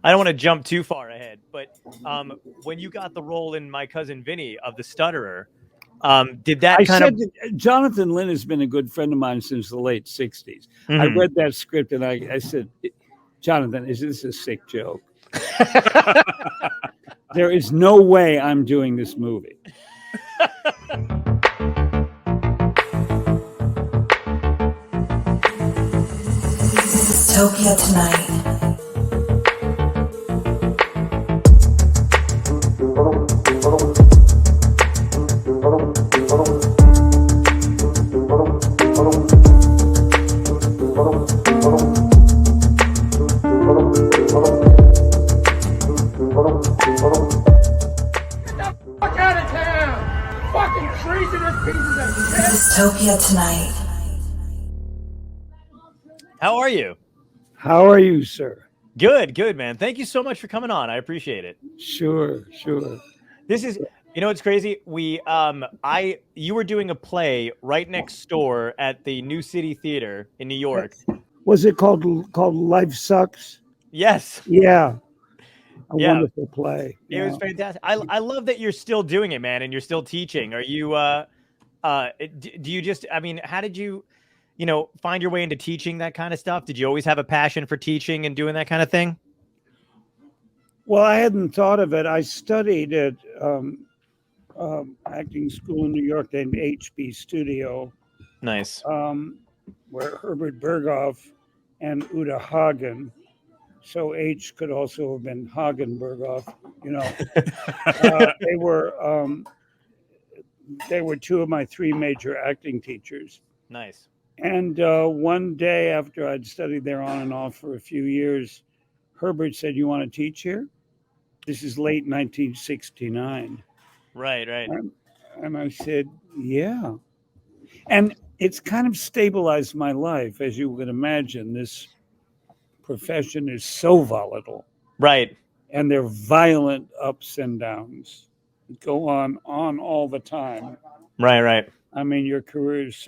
I don't want to jump too far ahead, but when you got the role in My Cousin Vinny of the stutterer, did that Jonathan Lynn has been a good friend of mine since the late 60s. Mm-hmm. I read that script and I said, Jonathan, is this a sick joke? There is no way I'm doing this movie. Dystopia Tonight. Dystopia Tonight. How are you? How are you, sir? Good, man. Thank you so much for coming on. I appreciate it. Sure. This is, it's crazy. You were doing a play right next door at the New City Theater in New York. Was it called Life Sucks? Yes. Yeah. Wonderful play. It was fantastic. I love that you're still doing it, man, and you're still teaching. Are you, do you just, how did you, find your way into teaching that kind of stuff? Did you always have a passion for teaching and doing that kind of thing? Well, I hadn't thought of it. I studied at acting school in New York named HB Studio. Nice. Where Herbert Berghoff and Uta Hagen, so H could also have been Hagen Berghoff, they were two of my three major acting teachers. Nice. And one day after I'd studied there on and off for a few years, Herbert said, "You want to teach here?" This is late 1969. Right. And I said, "Yeah." And it's kind of stabilized my life. As you would imagine, this profession is so volatile. Right. And they're violent ups and downs. Go on all the time. Right. Your career is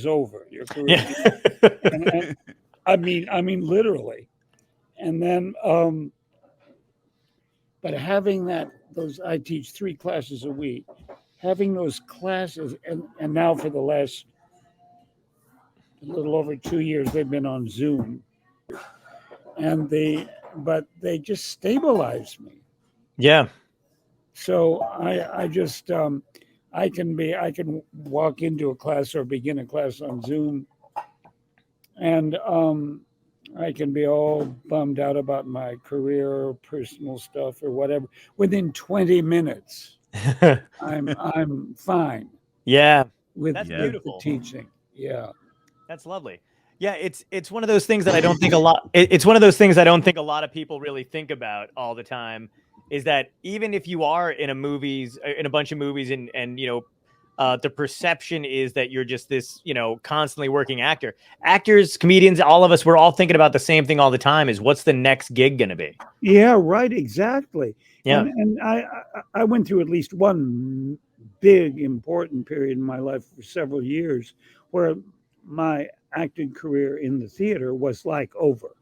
over. Your career. Yeah. and literally. And then, but having I teach 3 classes a week, having those classes, and now for the last a little over 2 years, they've been on Zoom, but they just stabilize me. Yeah. So I just, I can walk into a class or begin a class on Zoom, and I can be all bummed out about my career or personal stuff or whatever. Within 20 minutes, I'm fine. Yeah, with beautiful. The teaching. Yeah, that's lovely. Yeah, it's one of those things that I don't think it's one of those things I don't think a lot of people really think about all the time. Is that even if you are in a bunch of movies, and the perception is that you're just this, constantly working actor. Actors, comedians, all of us, we're all thinking about the same thing all the time: is what's the next gig going to be? Yeah, right, exactly. Yeah, and I went through at least one big important period in my life for several years where my acting career in the theater was like over.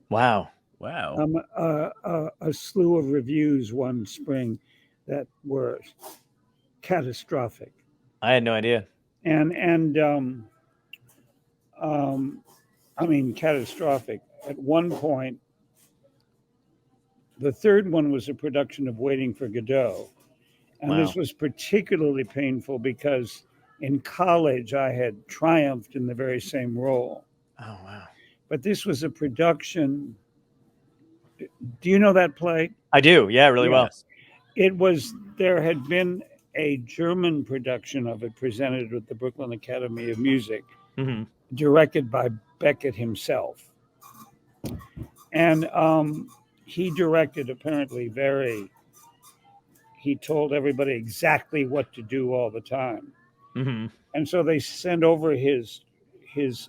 Wow. A slew of reviews one spring that were catastrophic. I had no idea. And catastrophic. At one point, the third one was a production of Waiting for Godot. And Wow. This was particularly painful because in college I had triumphed in the very same role. Oh, wow. But this was a production. Do you know that play? I do. Yeah, really well. There had been a German production of it presented at the Brooklyn Academy of Music, mm-hmm. directed by Beckett himself. And he directed apparently he told everybody exactly what to do all the time. Mm-hmm. And so they sent over his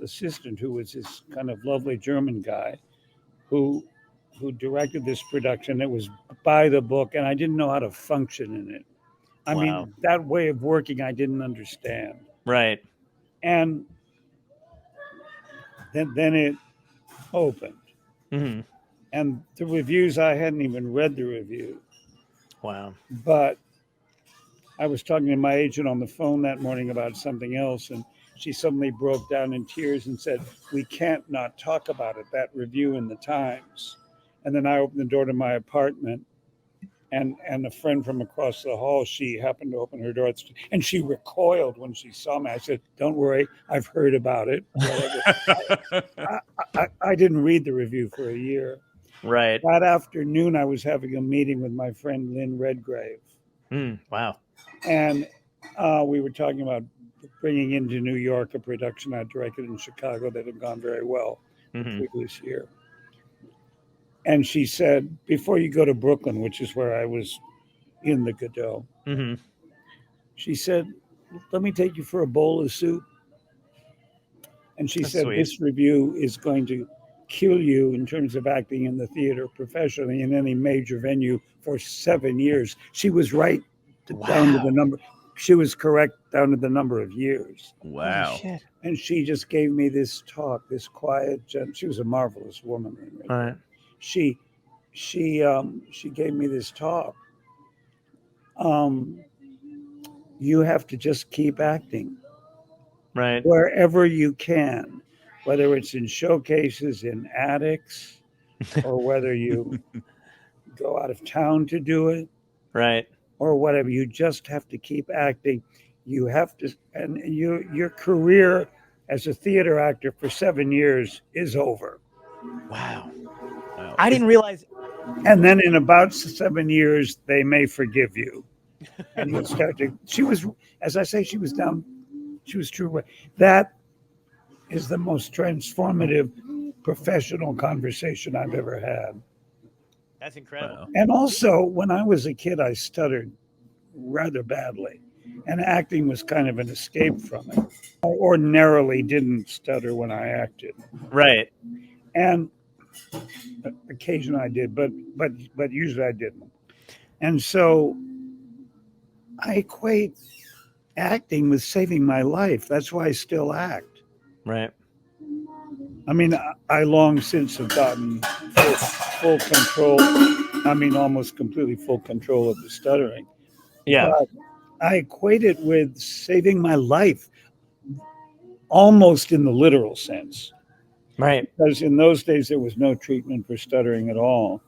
assistant, who was this kind of lovely German guy, who directed this production. It was by the book, and I didn't know how to function in it. I mean, that way of working, I didn't understand. Right. And then it opened. Mm-hmm. And the reviews, I hadn't even read the review, Wow. but I was talking to my agent on the phone that morning about something else, and she suddenly broke down in tears and said, "We can't not talk about it, that review in the Times." And then I opened the door to my apartment, and a friend from across the hall, she happened to open her door, and she recoiled when she saw me. I said, "Don't worry, I've heard about it." I didn't read the review for a year. Right. That afternoon, I was having a meeting with my friend Lynn Redgrave, Wow. and we were talking about bringing into New York a production I directed in Chicago that had gone very well the previous year. And she said, "Before you go to Brooklyn," which is where I was in the Godot, she said, "Let me take you for a bowl of soup." And she said, sweet. "This review is going to kill you in terms of acting in the theater professionally in any major venue for 7 years." She was right down to the number. She was correct down to the number of years. Wow. And she just gave me this talk, this quiet, she was a marvelous woman. Right. She gave me this talk. You have to just keep acting. Right. Wherever you can, whether it's in showcases, in attics, or whether you go out of town to do it, Right. or whatever. You just have to keep acting. You have to, and your career as a theater actor for 7 years is over. Wow. I didn't realize. And then in about 7 years, they may forgive you. And you'll start to, she was, as I say, she was down, she was true. That is the most transformative professional conversation I've ever had. That's incredible. Wow. And also, when I was a kid, I stuttered rather badly, and acting was kind of an escape from it. I ordinarily didn't stutter when I acted, Right. and occasionally I did, but usually I didn't. And so I equate acting with saving my life. That's why I still act. Right. I mean, I long since have gotten full control. I mean, almost completely full control of the stuttering. Yeah. But I equate it with saving my life, almost in the literal sense. Right. Because in those days there was no treatment for stuttering at all,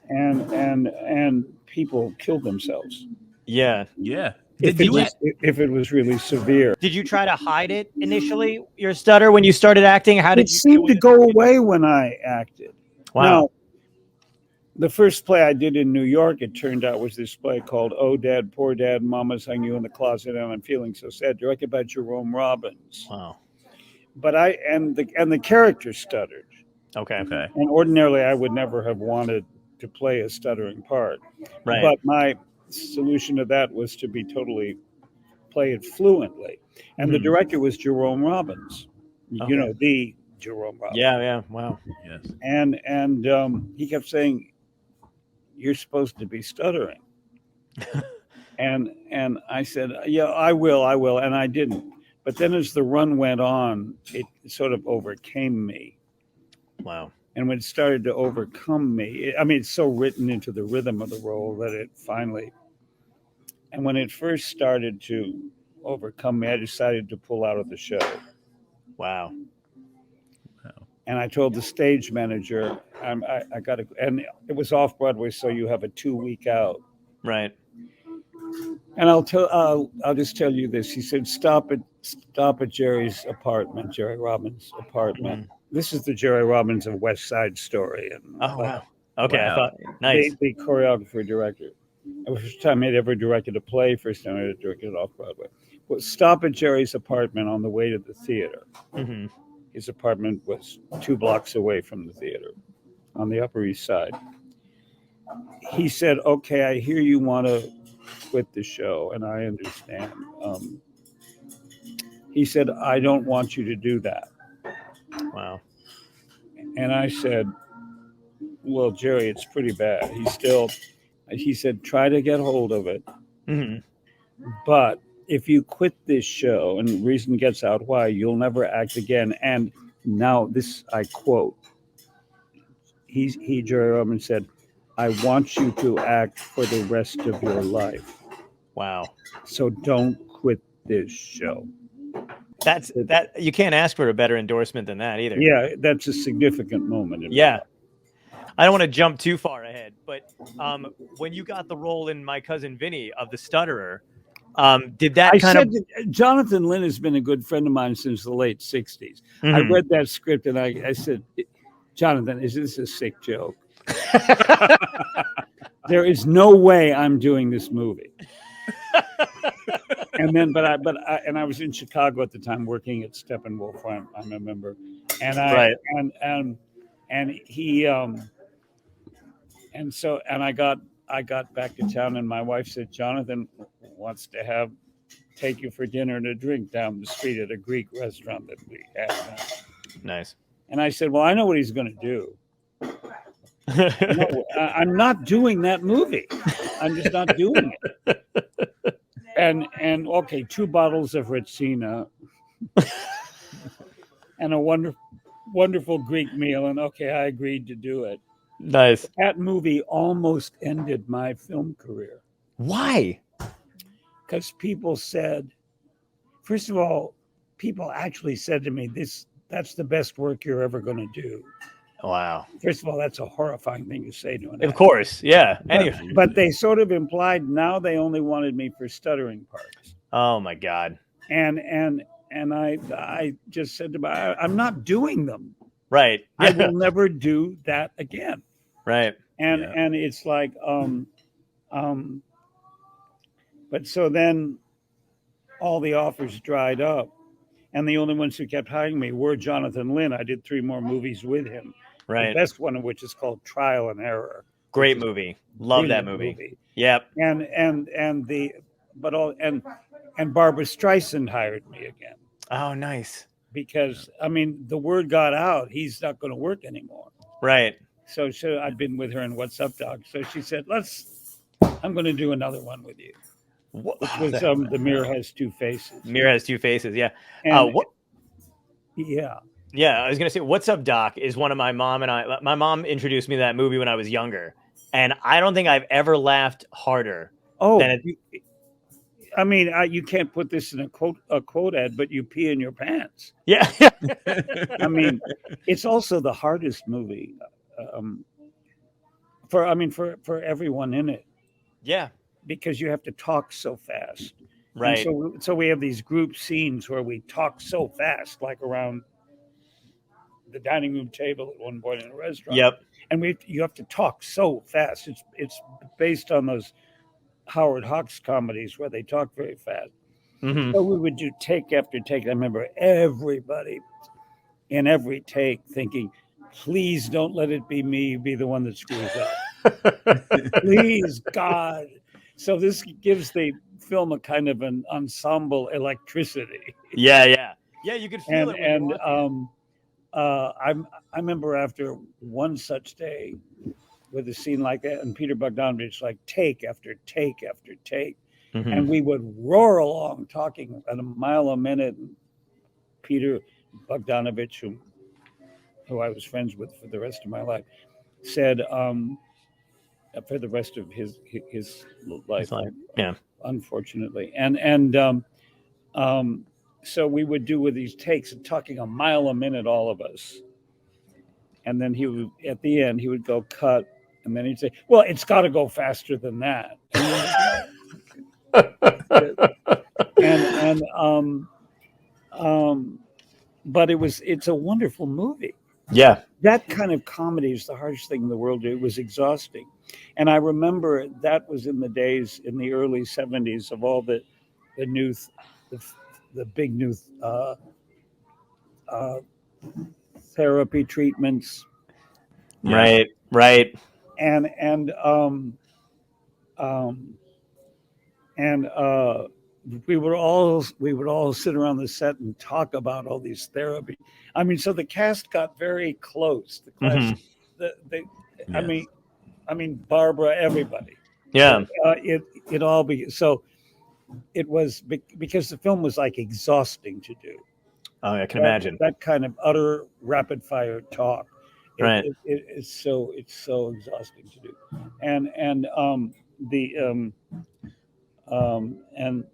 and people killed themselves. Yeah. Yeah. If it was really severe. Did you try to hide it initially, your stutter, when you started acting? How did It you seemed to go away when I acted. Wow. Now, the first play I did in New York, it turned out, was this play called "Oh Dad, Poor Dad, Mama's Hung You in the Closet and I'm Feeling So Sad," directed by Jerome Robbins. Wow. But the character stuttered. Okay. Okay. And ordinarily I would never have wanted to play a stuttering part. Right. But my solution to that was to be totally play it fluently. And the director was Jerome Robbins. Okay. You know, the Jerome Robbins. Yeah. Yeah. Wow. Yes. And he kept saying, "You're supposed to be stuttering." and I said, "Yeah, I will," and I didn't. But then as the run went on, it sort of overcame me. Wow. And when it started to overcome me, I mean, it's so written into the rhythm of the role that it finally, and when it first started to overcome me, I decided to pull out of the show. Wow. And I told the stage manager, I got to, and it was off Broadway, so you have a 2-week out. Right. And I'll just tell you this. He said, stop at Jerry's apartment, Jerry Robbins' apartment. This is the Jerry Robbins of West Side Story. And Oh, wow. Okay. Wow. I thought, nice. the choreographer director. It was the first time I'd ever directed a play, first time I directed it off Broadway. Well, stop at Jerry's apartment on the way to the theater. Mm-hmm. His apartment was 2 blocks away from the theater on the Upper East Side. He said, "Okay, I hear you want to quit the show, and I understand." He said, "I don't want you to do that." Wow. And I said, "Well, Jerry, it's pretty bad." He said, "Try to get hold of it. Mm-hmm. But if you quit this show and reason gets out why, you'll never act again." And now this, I quote, Jerry Robbins said, "I want you to act for the rest of your life. Wow. So don't quit this show." That you can't ask for a better endorsement than that either. Yeah, that's a significant moment. Yeah. I don't want to jump too far ahead, but when you got the role in My Cousin Vinny of the stutterer, did that Jonathan Lynn has been a good friend of mine since the late 60s. I read that script and I said, "Jonathan, is this a sick joke? There is no way I'm doing this movie." And then, I was in Chicago at the time working at Steppenwolf. I'm a member, and he I got back to town, and my wife said, "Jonathan wants to take you for dinner and a drink down the street at a Greek restaurant that we have." Nice. And I said, "Well, I know what he's going to do." No, I'm not doing that movie. I'm just not doing it. And okay, 2 bottles of Retsina and a wonderful Greek meal, and okay, I agreed to do it. Nice. That movie almost ended my film career. Why? Because people said, first of all, people actually said to me, "That's the best work you're ever going to do." Wow. First of all, that's a horrifying thing to say to an actor. Of course, yeah. But they sort of implied now they only wanted me for stuttering parts. Oh my God. And I just said to them, "I'm not doing them. Right. I will never do that again." Right. And it's like but so then all the offers dried up, and the only ones who kept hiring me were Jonathan Lynn. I did 3 more movies with him. Right. The best one of which is called Trial and Error. Great movie. Love that movie. Yep. And Barbara Streisand hired me again. Oh, nice. Because I mean, the word got out, he's not going to work anymore. Right. So I'd been with her in What's Up, Doc. So she said, I'm going to do another one with you. Which was The Mirror Has Two Faces. Mirror Has Two Faces, yeah. Yeah. Yeah, I was going to say, What's Up, Doc is one of my mom introduced me to that movie when I was younger. And I don't think I've ever laughed harder. I mean, you can't put this in a quote ad, but you pee in your pants. Yeah. I mean, it's also the hardest movie for everyone in it. Yeah. Because you have to talk so fast. Right. And so we have these group scenes where we talk so fast, like around the dining room table at one point in a restaurant. Yep. And you have to talk so fast. It's based on those Howard Hawks comedies where they talk very fast. Mm-hmm. So we would do take after take. I remember everybody in every take thinking, "Please don't let it be me be the one that screws up." Please, God. So this gives the film a kind of an ensemble electricity. Yeah. You could feel it. And I remember after one such day with a scene like that, and Peter Bogdanovich, like take after take after take, and we would roar along talking at a mile a minute. And Peter Bogdanovich, who I was friends with for the rest of my life, said, for the rest of his life, yeah, unfortunately, and so we would do with these takes and talking a mile a minute, all of us, and then he would at the end he would go cut. And then he'd say, "Well, it's got to go faster than that." But it's a wonderful movie. Yeah. That kind of comedy is the hardest thing in the world to do. It was exhausting. And I remember that was in the days in the early 70s of all the big new therapy treatments. Right. And we would all sit around the set and talk about all these therapy. I mean, so the cast got very close. The class, I mean, Barbara, everybody. Yeah. It all so it was because the film was like exhausting to do. Oh, I can imagine that kind of utter rapid fire talk. Right. It's so exhausting to do, and the and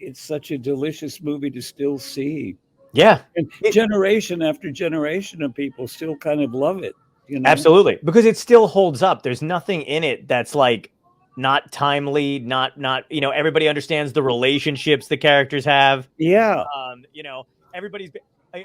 it's such a delicious movie to still see. Yeah. And generation after generation of people still kind of love it, you know? Absolutely, because it still holds up. There's nothing in it that's like not timely, not everybody understands the relationships the characters have. Yeah, Everybody's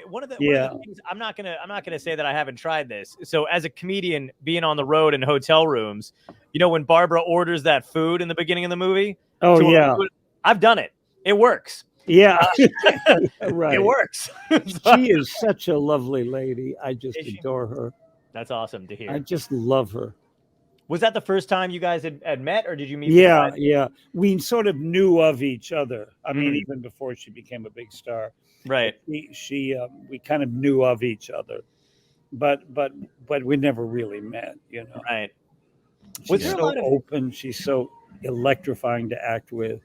one of yeah. the things I'm not gonna say that I haven't tried this. So as a comedian, being on the road in hotel rooms, when Barbara orders that food in the beginning of the movie, Oh, yeah. I've done it. It works. Yeah, It right. works. She is such a lovely lady. I just Is she? adore her. That's awesome to I hear. just love her. Was that the first time you guys had met, or did you meet? Yeah, yeah. We sort of knew of each other. I mean, Mhm. even before she became a big star, Right. we kind of knew of each other, but we never really met. Right. Was She's there a so lot of open. She's so electrifying to act with.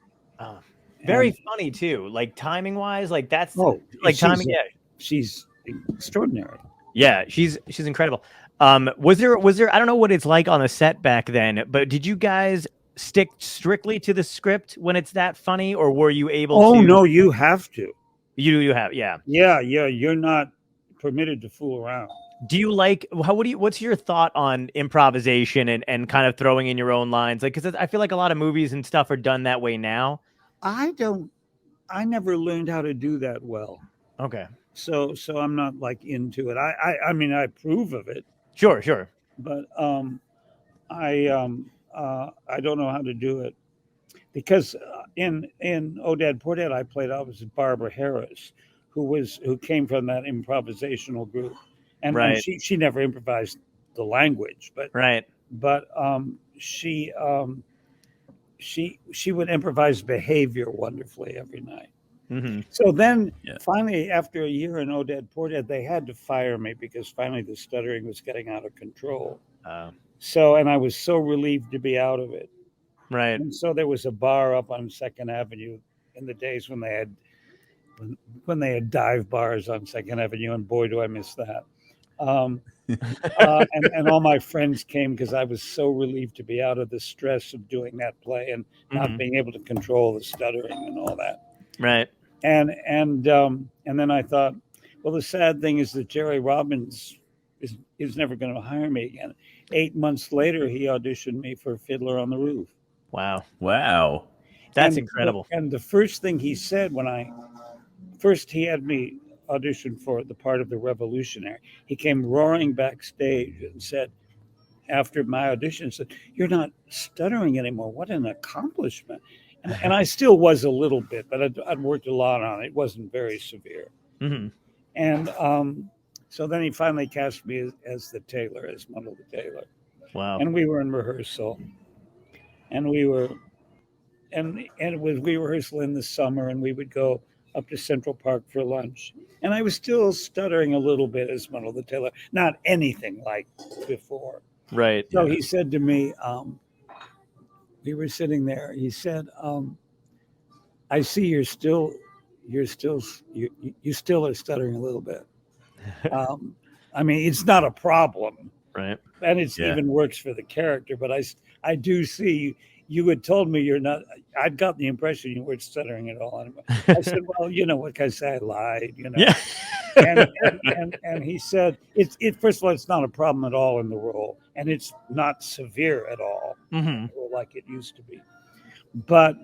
very And, funny too, like timing wise, like that's oh, like she's timing. she's extraordinary. Yeah, she's incredible. Was there I don't know what it's like on the set back then, but did you guys stick strictly to the script when it's that funny, or were you able Oh to? no, you have to. You have, yeah. Yeah, yeah. You're not permitted to fool around. Do you like what's your thought on improvisation and kind of throwing in your own lines? Like, because I feel like a lot of movies and stuff are done that way now. I never learned how to do that well. Okay. So I'm not like into it. I mean I approve of it, Sure. but I don't know how to do it because in Odad Poor Dad I played opposite Barbara Harris, who came from that improvisational group, and Right. she never improvised the language, Right. but she would improvise behavior wonderfully every night. Mm-hmm. So then finally, after a year in Odad Poor Dad, they had to fire me because finally the stuttering was getting out of control. And I was so relieved to be out of it. Right. And so there was a bar up on Second Avenue in the days when they had dive bars on Second Avenue, and boy, do I miss that. And all my friends came because I was so relieved to be out of the stress of doing that play and not being able to control the stuttering and all that. Right. And then I thought, well, the sad thing is that Jerry Robbins is never going to hire me again. 8 months later, he auditioned me for Fiddler on the Roof. Wow. That's incredible. And the first thing he said when he had me audition for the part of the revolutionary, he came roaring backstage and said, after my audition, said, "You're not stuttering anymore. What an accomplishment." And I still was a little bit, but I'd worked a lot on it. It wasn't very severe. Mm-hmm. And so then he finally cast me as the tailor, as Muddle the tailor. Wow. And we were in rehearsal. And we rehearsal in the summer, and we would go up to Central Park for lunch. And I was still stuttering a little bit as Muddle the tailor, not anything like before. Right. So he said to me, we were sitting there. He said, "I see you still are stuttering a a little bit. I mean, it's not a problem, Right. and it's even works for the character. But I do see you had told me you're not. I'd got the impression you weren't stuttering at all. I said, well, what can I say? I lied, Yeah. and he said, first of all, it's not a problem at all in the role, and it's not severe at all, like it used to be. But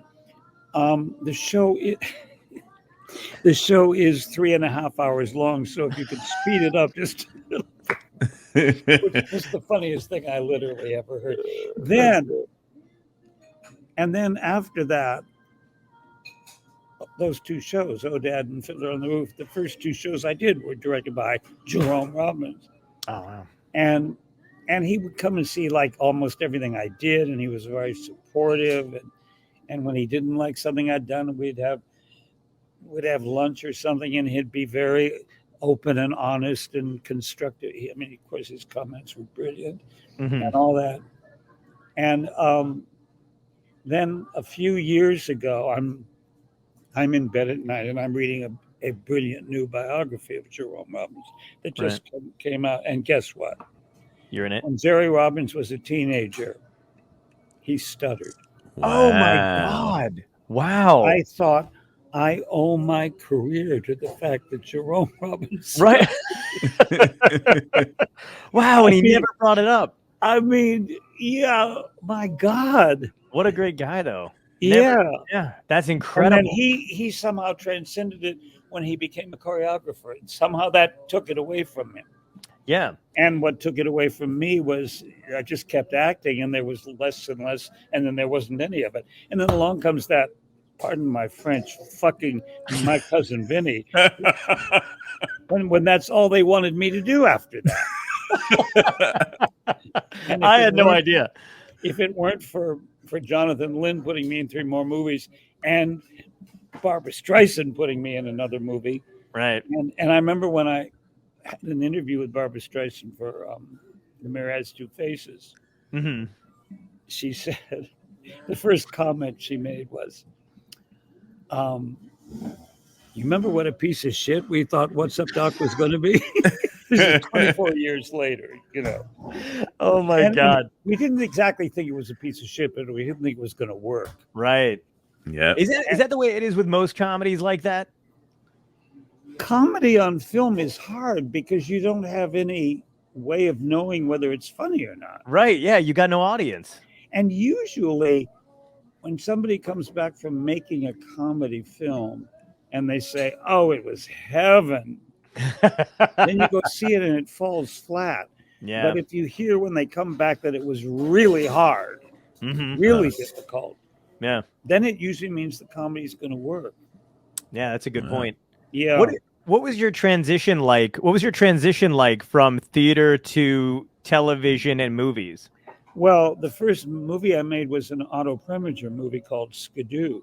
the show is 3.5 hours long, so if you could speed it up just a little bit, which was the funniest thing I literally ever heard. Then after that, those two shows, Odad and Fiddler on the Roof, the first two shows I did were directed by Jerome Robbins. Oh, wow. And he would come and see like almost everything I did, and he was very supportive. And when he didn't like something I'd done, we'd have lunch or something, and he'd be very open and honest and constructive. I mean, of course, his comments were brilliant and all that. And then a few years ago, I'm in bed at night and I'm reading a brilliant new biography of Jerome Robbins that just came out. And guess what? You're in it. When Jerry Robbins was a teenager, he stuttered. Oh my Wow. God! Wow! I thought I owe my career to the fact that Jerome Robbins. Right? Wow! And he mean- never brought it up. I mean, yeah, my God. What a great guy, though. Yeah. Yeah, that's And incredible. then he somehow transcended it when he became a choreographer. And somehow that took it away from him. Yeah. And what took it away from me was I just kept acting, and there was less and less, and then there wasn't any of it. And then along comes that, pardon my French, fucking my cousin Vinny, when that's all they wanted me to do after that. And if I it had no weren't- idea. If it weren't for Jonathan Lynn putting me in 3 more movies and Barbara Streisand putting me in another movie. Right. And I remember when I had an interview with Barbara Streisand for The Mirror Has Two Faces. Hmm. She said, the first comment she made was, you remember what a piece of shit we thought What's Up Doc was going to be? This is 24 years later, you know. Oh my And God! we didn't exactly think it was a piece of shit, but we didn't think it was going to work. Right. Yeah. Is that the way it is with most comedies like that? Comedy on film is hard because you don't have any way of knowing whether it's funny or not. Right. Yeah. You got no audience. And usually, when somebody comes back from making a comedy film and they say, "Oh, it was heaven," then you go see it and it falls flat. Yeah. But if you hear when they come back that it was really hard, Mhm. really difficult, Yeah. then it usually means the comedy is going to work. Yeah. That's a good Wow. point. Yeah. What was your transition like? What was your transition like from theater to television and movies? Well, the first movie I made was an Otto Preminger movie called Skidoo.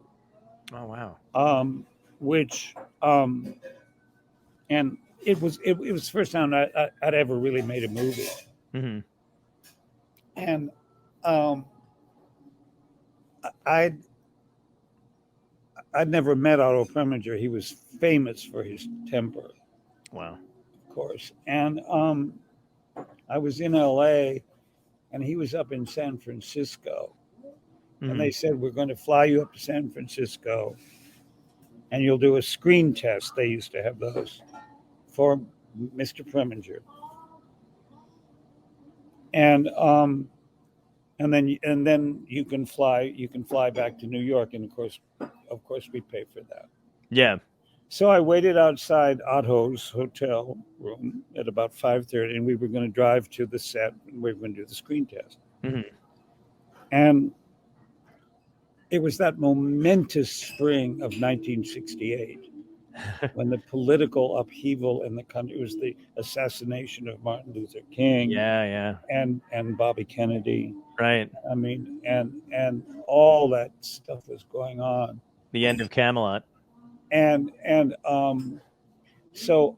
Oh wow. Which and it was the first time I'd ever really made a movie. Hmm. And I'd never met Otto Preminger. He was famous for his temper, Wow. of course. And I was in LA and he was up in San Francisco. Mhm. And they said, "We're going to fly you up to San Francisco and you'll do a screen test." They used to have those for Mr. Preminger. And then you can fly back to New York, and of course we pay for that. Yeah. So I waited outside Otto's hotel room at about 5:30, and we were going to drive to the set, and we were going to do the screen test. Mhm. And it was that momentous spring of 1968 when the political upheaval in the country, it was the assassination of Martin Luther King Yeah. and Bobby Kennedy. Right. I mean, and all that stuff was going on. The end of Camelot. And so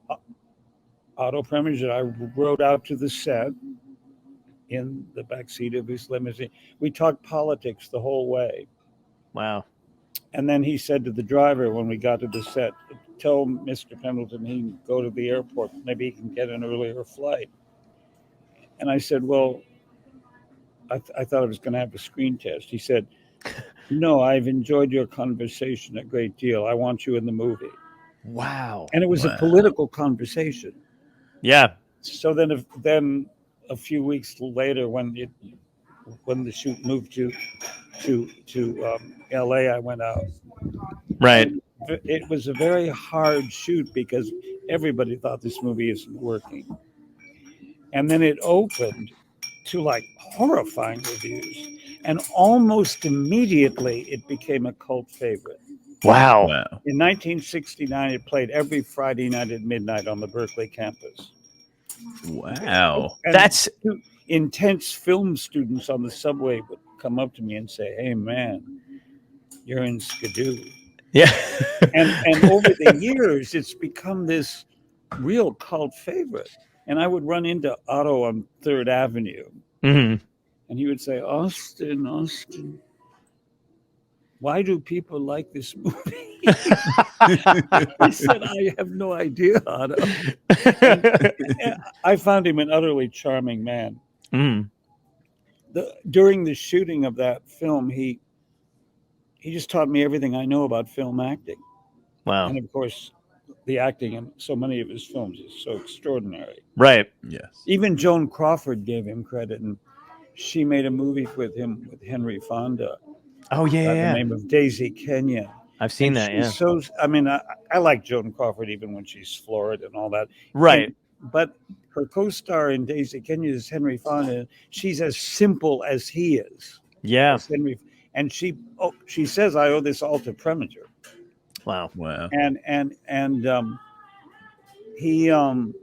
Otto Preminger and I rode out to the set in the backseat of his limousine. We talked politics the whole way. Wow. And then he said to the driver when we got to the set, "Tell Mr. Pendleton he can go to the airport. Maybe he can get an earlier flight." And I said, "Well, I thought I was going to have a screen test." He said, "No, I've enjoyed your conversation a great deal. I want you in the movie." Wow. And it was Wow. a political conversation. Yeah. So then a few weeks later, when the shoot moved to LA, I went out. Right. It was a very hard shoot because everybody thought this movie isn't working. And then it opened to like horrifying reviews. And almost immediately it became a cult favorite. Wow. Wow. In 1969, it played every Friday night at midnight on the Berkeley campus. Wow. And That's intense film students on the subway would come up to me and say, "Hey, man, you're in Skidoo." yeah. And over the years, it's become this real cult favorite. And I would run into Otto on 3rd Avenue, Hmm. and he would say, Austin, why do people like this movie?" I said, I have no idea, Otto. And I found him an utterly charming man. Mm. During the shooting of that film, he just taught me everything I know about film acting. Wow. And of course, the acting in so many of his films is so extraordinary. Right. Yes. Even Joan Crawford gave him credit, and she made a movie with him with Henry Fonda Oh yeah, by yeah. the name of Daisy Kenyon. I've seen And that. Yeah. she's so, I mean, I like Joan Crawford even when she's florid and all that. Right. But her co-star in Daisy Kenyon is Henry Fonda. She's as simple as he is. Yeah. As Henry, and she says, I owe this all to Preminger. Wow. Wow. And he on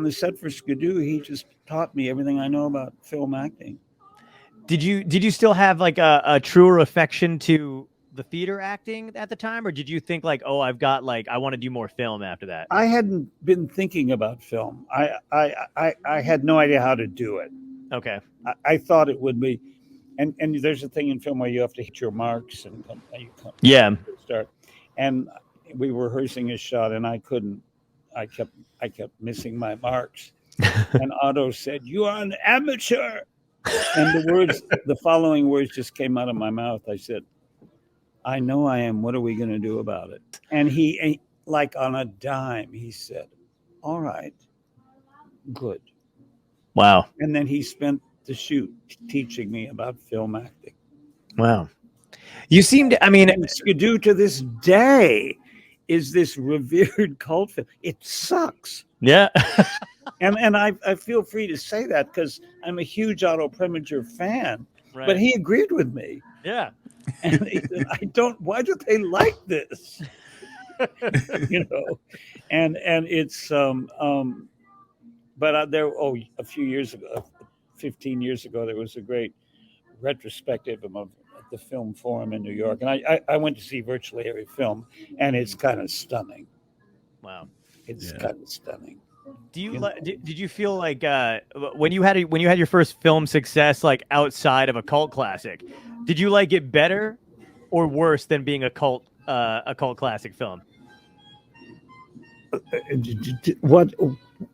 the set for Skidoo, he just taught me everything I know about film acting. Did you still have like a truer affection to the theater acting at the time, or did you think like, oh, I've got like, I want to do more film after that? I hadn't been thinking about film. I had no idea how to do it. Okay. I thought it would be, and there's a thing in film where you have to hit your marks and Yeah. start. And we were rehearsing a shot, and I couldn't. I kept missing my marks. And Otto said, "You are an amateur." And the following words just came out of my mouth. I said, I know I am. What are we going to do about it? And he, like on a dime, he said, all right, good. Wow. And then he spent the shoot teaching me about film acting. Wow. You seem to, I mean, And Skidoo to this day is this revered cult film. It sucks. yeah. And I feel free to say that because I'm a huge Otto Preminger fan, Right. but he agreed with me. Yeah. And he said, why do they like this? You know, and it's but a few years ago, 15 years ago, there was a great retrospective of the Film Forum in New York, and I went to see virtually every film, and it's kind of stunning. Wow. It's kind of stunning. Do you did you feel like when you had your first film success, like outside of a cult classic, did you like it better or worse than being a cult classic film? What?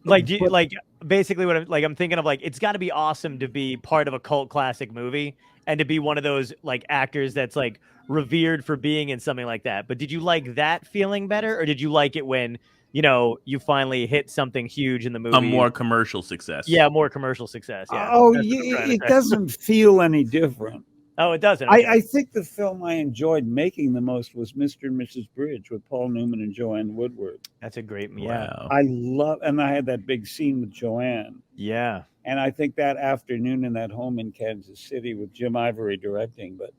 Like, like basically what I'm thinking of, like, it's got to be awesome to be part of a cult classic movie and to be one of those like actors that's like revered for being in something like that. But did you like that feeling better, or did you like it when, you know, you finally hit something huge in the movie? A more commercial success. Yeah, more commercial success. Yeah. Oh, it doesn't feel any different. Oh, it doesn't. Okay. I think the film I enjoyed making the most was Mr. and Mrs. Bridge with Paul Newman and Joanne Woodward. That's a great. Wow. And I had that big scene with Joanne. Yeah. And I think that afternoon in that home in Kansas City with Jim Ivory directing, but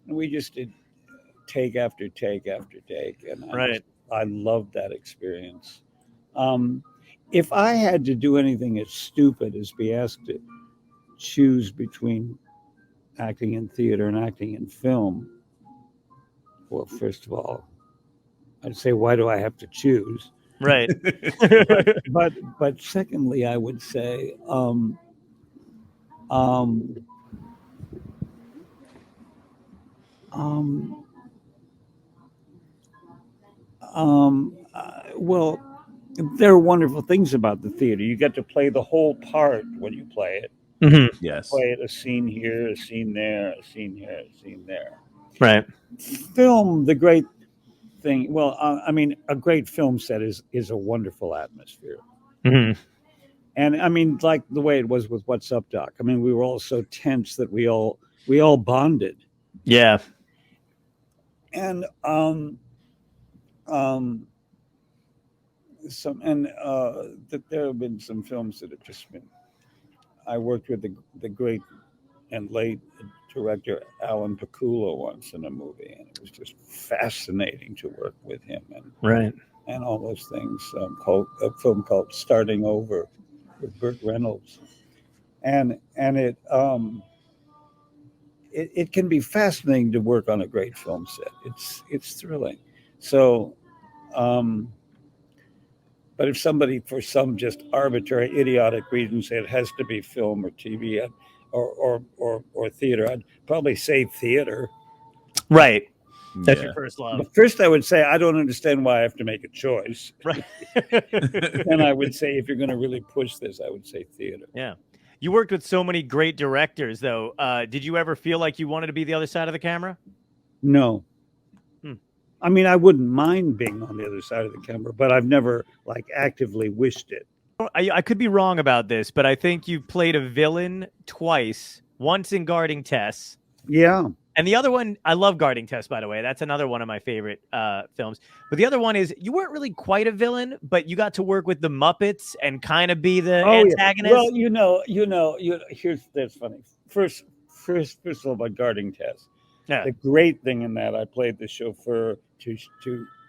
we just did take after take after take. And I loved that experience. If I had to do anything as stupid as be asked to choose between acting in theater and acting in film, well, first of all, I'd say, why do I have to choose? Right. But secondly, I would say, well, there are wonderful things about the theater. You get to play the whole part when you play it. Mm-hmm. Yes. Play it, a scene here, a scene there, a scene here, a scene there. Right. Film, the great thing. Well, I mean, a great film set is a wonderful atmosphere. Mm-hmm. And I mean, like the way it was with What's Up, Doc. I mean, we were all so tense that we all bonded. Yeah. And there have been some films that have just been. I worked with the great and late director Alan Pakula once in a movie, and it was just fascinating to work with him and all those things. A film called Starting Over with Burt Reynolds, and it can be fascinating to work on a great film set. It's thrilling. So, but if somebody, for some just arbitrary, idiotic reason, say it has to be film or TV or theater, I'd probably say theater. Right. That's your first love. But first, I would say I don't understand why I have to make a choice. Right. And I would say if you're going to really push this, I would say theater. Yeah. You worked with so many great directors, though. Did you ever feel like you wanted to be the other side of the camera? No. Hmm. I mean, I wouldn't mind being on the other side of the camera, but I've never like actively wished it. I could be wrong about this, but I think you played a villain twice, once in Guarding Tess. Yeah. And the other one, I love Guarding Tess, by the way. That's another one of my favorite films. But the other one is you weren't really quite a villain, but you got to work with the Muppets and kind of be the antagonist. Yeah. Well, that's funny. First of all, about Guarding Tess. Yeah. The great thing in that, I played the chauffeur to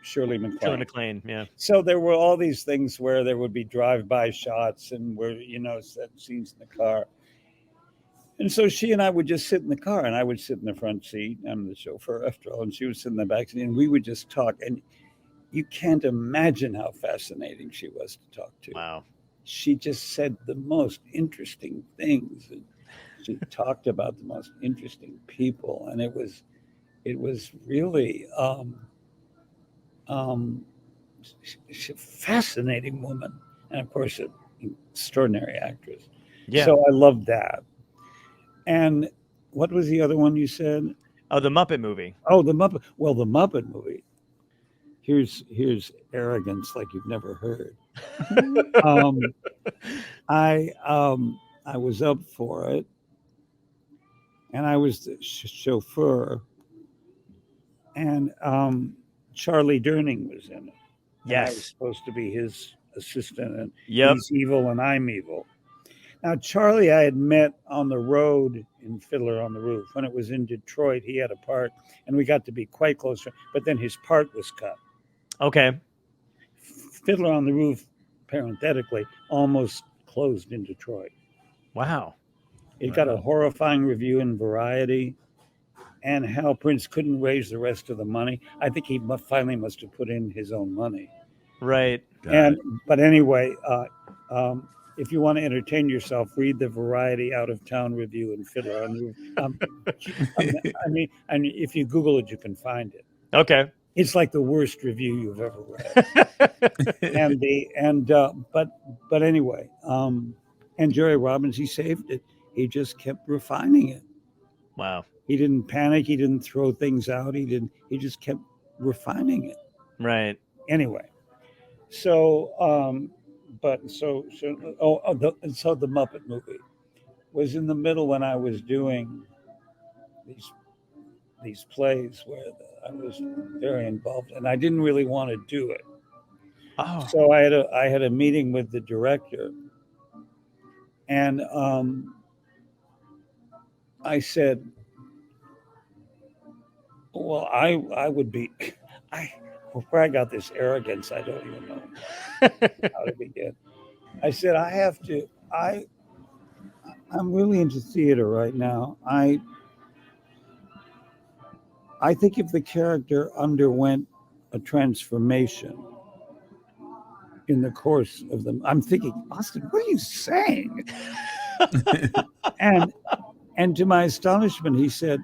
Shirley MacLaine. Shirley MacLaine, yeah. So there were all these things where there would be drive-by shots and where, set scenes in the car. And so she and I would just sit in the car, and I would sit in the front seat. I'm the chauffeur after all, and she would sit in the back seat, and we would just talk. And you can't imagine how fascinating she was to talk to. Wow. She just said the most interesting things. And she talked about the most interesting people, and it was really she's a fascinating woman, and of course, an extraordinary actress. Yeah. So I loved that. And what was the other one you said? Oh, the Muppet movie. Oh, the Muppet. Well, the Muppet movie. Here's arrogance like you've never heard. I was up for it, and I was the chauffeur, and Charlie Durning was in it. Yes. I was supposed to be his assistant, and Yep. he's evil and I'm evil. Now, Charlie, I had met on the road in Fiddler on the Roof. When it was in Detroit, he had a part, and we got to be quite close. But then his part was cut. Okay. Fiddler on the Roof, parenthetically, almost closed in Detroit. Wow. It got a horrifying review in Variety, and Hal Prince couldn't raise the rest of the money. I think he finally must have put in his own money. Right. But anyway, if you want to entertain yourself, read the Variety Out of Town review and Fiddler on the Roof. I mean, if you Google it, you can find it. Okay. It's like the worst review you've ever read. But anyway, and Jerry Robbins, he saved it. He just kept refining it. Wow. He didn't panic. He didn't throw things out. He just kept refining it. Right. Anyway, so the Muppet movie was in the middle when I was doing these plays where I was very involved, and I didn't really want to do it. Oh. So I had a meeting with the director, and I said, well, I would be, where I got this arrogance, I don't even know how to begin. I said, I'm really into theater right now. I think if the character underwent a transformation in the course of them, I'm thinking, Austin, what are you saying? and to my astonishment, he said,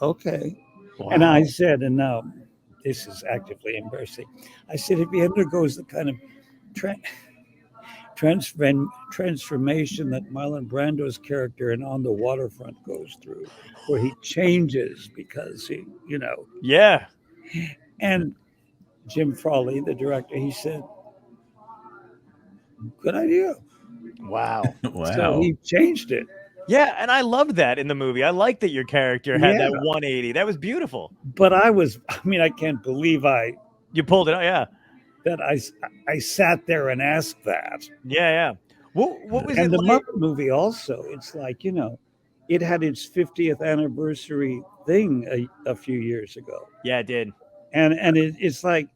okay. Wow. And I said, and now this is actively embarrassing. I said, if he undergoes the kind of transformation that Marlon Brando's character in On the Waterfront goes through, where he changes because he, Yeah. And Jim Frawley, the director, he said, good idea. Wow. Wow. So he changed it. Yeah, and I loved that in the movie. I liked that your character had that 180. That was beautiful. But I can't believe you pulled it out. Yeah. That I sat there and asked that. Yeah. What was and it the like? Muppet movie also, it's like, it had its 50th anniversary thing a few years ago. Yeah, it did. And it's like,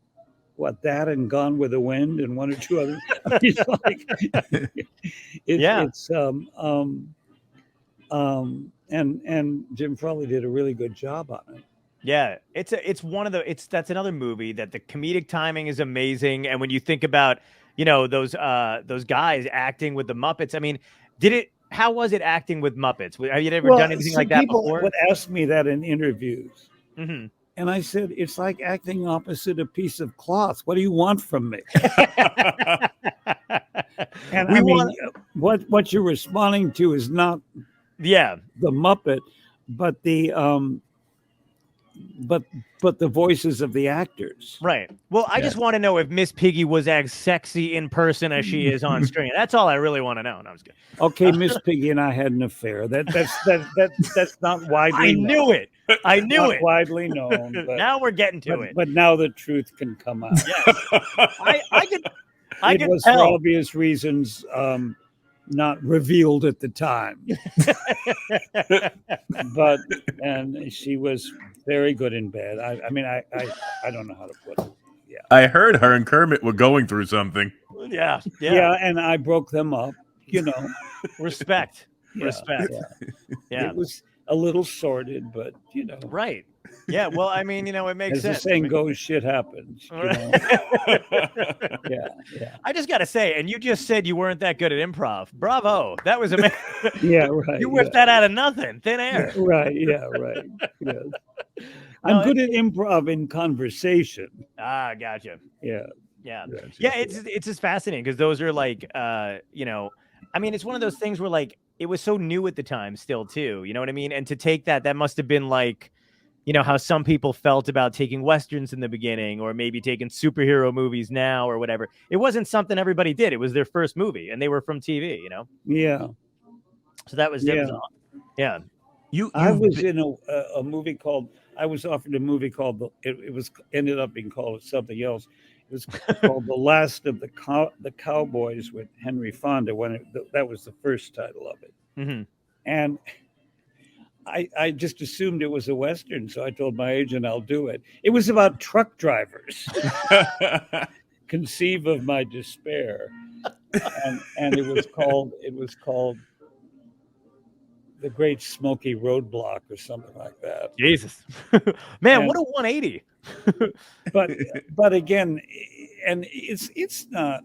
what, that and Gone with the Wind and one or two others. It's like, and Jim Frawley did a really good job on it. Yeah, that's another movie that the comedic timing is amazing. And when you think about, those guys acting with the Muppets, I mean, how was it acting with Muppets? Have you ever done anything like that people before? Would ask me that in interviews. Mm-hmm. And I said, it's like acting opposite a piece of cloth. What do you want from me? And We I mean, want- what you're responding to is not yeah, the Muppet, but the but the voices of the actors. right. Well, I just want to know if Miss Piggy was as sexy in person as she is on screen. That's all I really want to know. No, I'm just kidding. Okay, Miss Piggy and I had an affair. That's not widely I known. knew it. I knew Not it. widely known. But, Now we're getting to it. but now the truth can come out. Yes. I It could was tell. for obvious reasons not revealed at the time. But and she was very good in bed. I mean I don't know how to put it. Yeah. I heard her and Kermit were going through something. Yeah. Yeah, and I broke them up, you know. Respect. Yeah, Respect. Yeah. It was a little sordid, but you know. Right. Yeah. Well, I mean, it makes As sense. the saying goes, shit happens. You know? Yeah. I just got to say, and you just said you weren't that good at improv. Bravo. That was amazing. Yeah, right. You whipped that out of nothing, thin air. Yeah, right. Yes. I'm good at improv in conversation. Ah, gotcha. Yeah. Yeah. Gotcha. Yeah, it's just fascinating because those are like I mean, it's one of those things where like it was so new at the time still too, you know what I mean? And to take that must have been like, how some people felt about taking Westerns in the beginning or maybe taking superhero movies now or whatever. It wasn't something everybody did. It was their first movie and they were from TV, Yeah. So that was awesome. Yeah. I was in a movie called, I was offered a movie called, it was ended up being called something else. It was called The Last of the Cowboys with Henry Fonda that was the first title of it. Mm-hmm. And I just assumed it was a Western. So I told my agent, I'll do it. It was about truck drivers. Conceive of my despair. And it was called The Great Smoky Roadblock or something like that. Jesus. Man, what a 180. but again, and it's not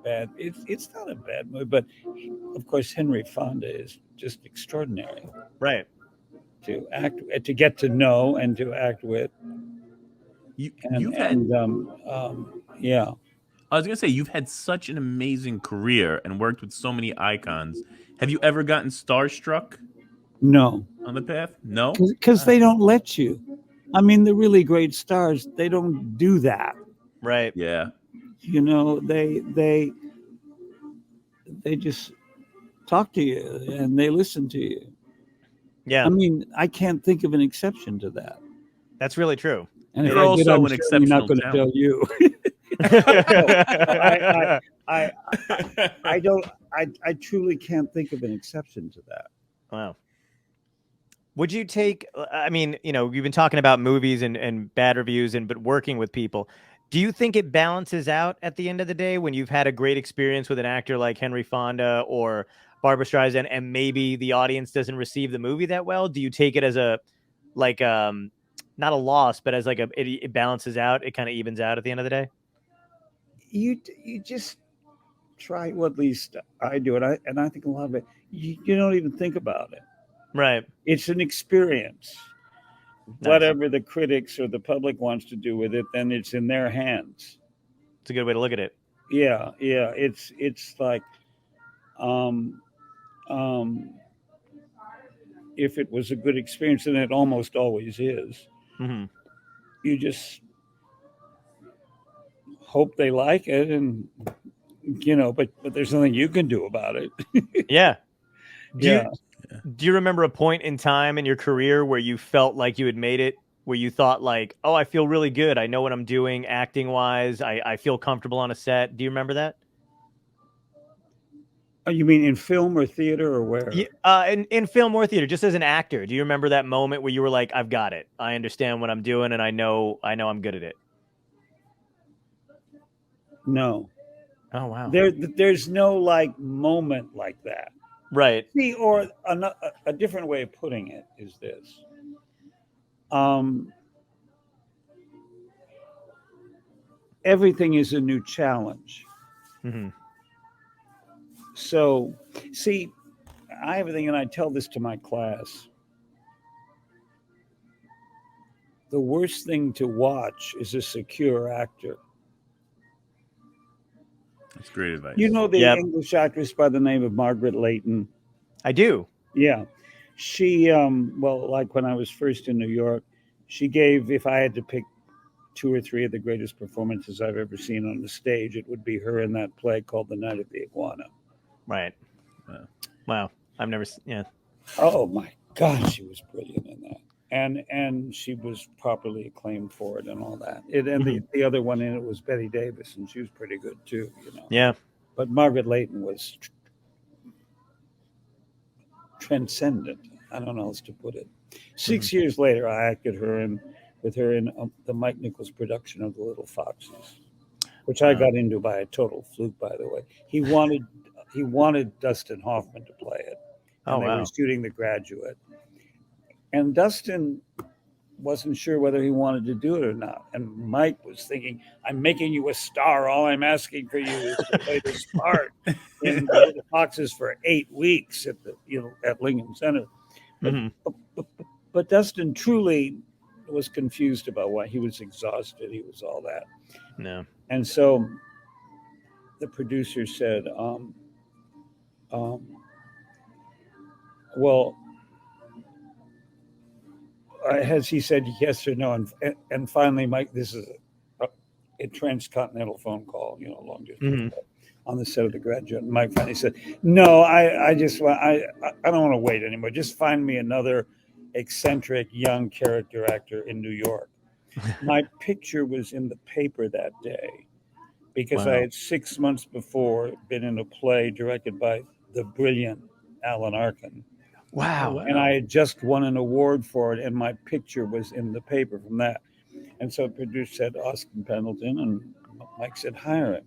bad. It's not a bad movie, but of course Henry Fonda is just extraordinary. Right. To get to know and to act with. Yeah. I was gonna say you've had such an amazing career and worked with so many icons. Have you ever gotten starstruck? No. On the path? No? Because they don't let you. I mean, the really great stars, they don't do that. Right. Yeah. They just talk to you and they listen to you. Yeah. I mean, I can't think of an exception to that. That's really true. And you're also an exceptional not going to tell you. I truly can't think of an exception to that. Wow. Would you take, I mean, you've been talking about movies and bad reviews but working with people. Do you think it balances out at the end of the day when you've had a great experience with an actor like Henry Fonda or Barbra Streisand and maybe the audience doesn't receive the movie that well? Do you take it as a, like, not a loss, but as like it balances out, it kind of evens out at the end of the day? You just try, well, at least I do it. And I think a lot of it, you don't even think about it. Right. It's an experience. Nice. Whatever the critics or the public wants to do with it, then it's in their hands. It's a good way to look at it. Yeah. It's like, if it was a good experience, and it almost always is, mm-hmm. You just hope they like it, and but there's nothing you can do about it. Yeah. Do you remember a point in time in your career where you felt like you had made it, where you thought like, oh, I feel really good. I know what I'm doing acting wise. I feel comfortable on a set. Do you remember that? Oh, you mean in film or theater or where? In film or theater, just as an actor. Do you remember that moment where you were like, I've got it. I understand what I'm doing and I know I'm good at it. No. Oh, wow. There's no like moment like that. Right. See, or a different way of putting it is this. Everything is a new challenge. Mm-hmm. So, see, I have a thing, and I tell this to my class. the worst thing to watch is a secure actor. That's great advice. You know the Yep. English actress by the name of Margaret Leighton? I do. Yeah. She, well, like when I was first in New York, she gave, if I had to pick 2 or 3 of the greatest performances I've ever seen on the stage, it would be her in that play called The Night of the Iguana. Right. Wow. Wow. I've never. Yeah. Oh my God, she was brilliant in that. And she was properly acclaimed for it and all that. The other one in it was Betty Davis, and she was pretty good too, you know. Yeah. But Margaret Leighton was transcendent. I don't know how else to put it. 6 years later, I acted with her in the Mike Nichols production of The Little Foxes, which I got into by a total fluke, by the way. He wanted Dustin Hoffman to play it, and they were shooting The Graduate. And Dustin wasn't sure whether he wanted to do it or not. And Mike was thinking, I'm making you a star. All I'm asking for you is to play this part in The Little Foxes for 8 weeks at Lincoln Center. But Dustin truly was confused about why. He was exhausted. He was all that. No. And so the producer said, well, has he said yes or no? And finally, Mike, this is a transcontinental phone call, long distance on the set of The Graduate. And Mike finally said, no, I don't want to wait anymore. Just find me another eccentric young character actor in New York. My picture was in the paper that day because I had 6 months before been in a play directed by the brilliant Alan Arkin. Wow. And I had just won an award for it, and my picture was in the paper from that. And so the producer said, Austin Pendleton, and Mike said, hire him.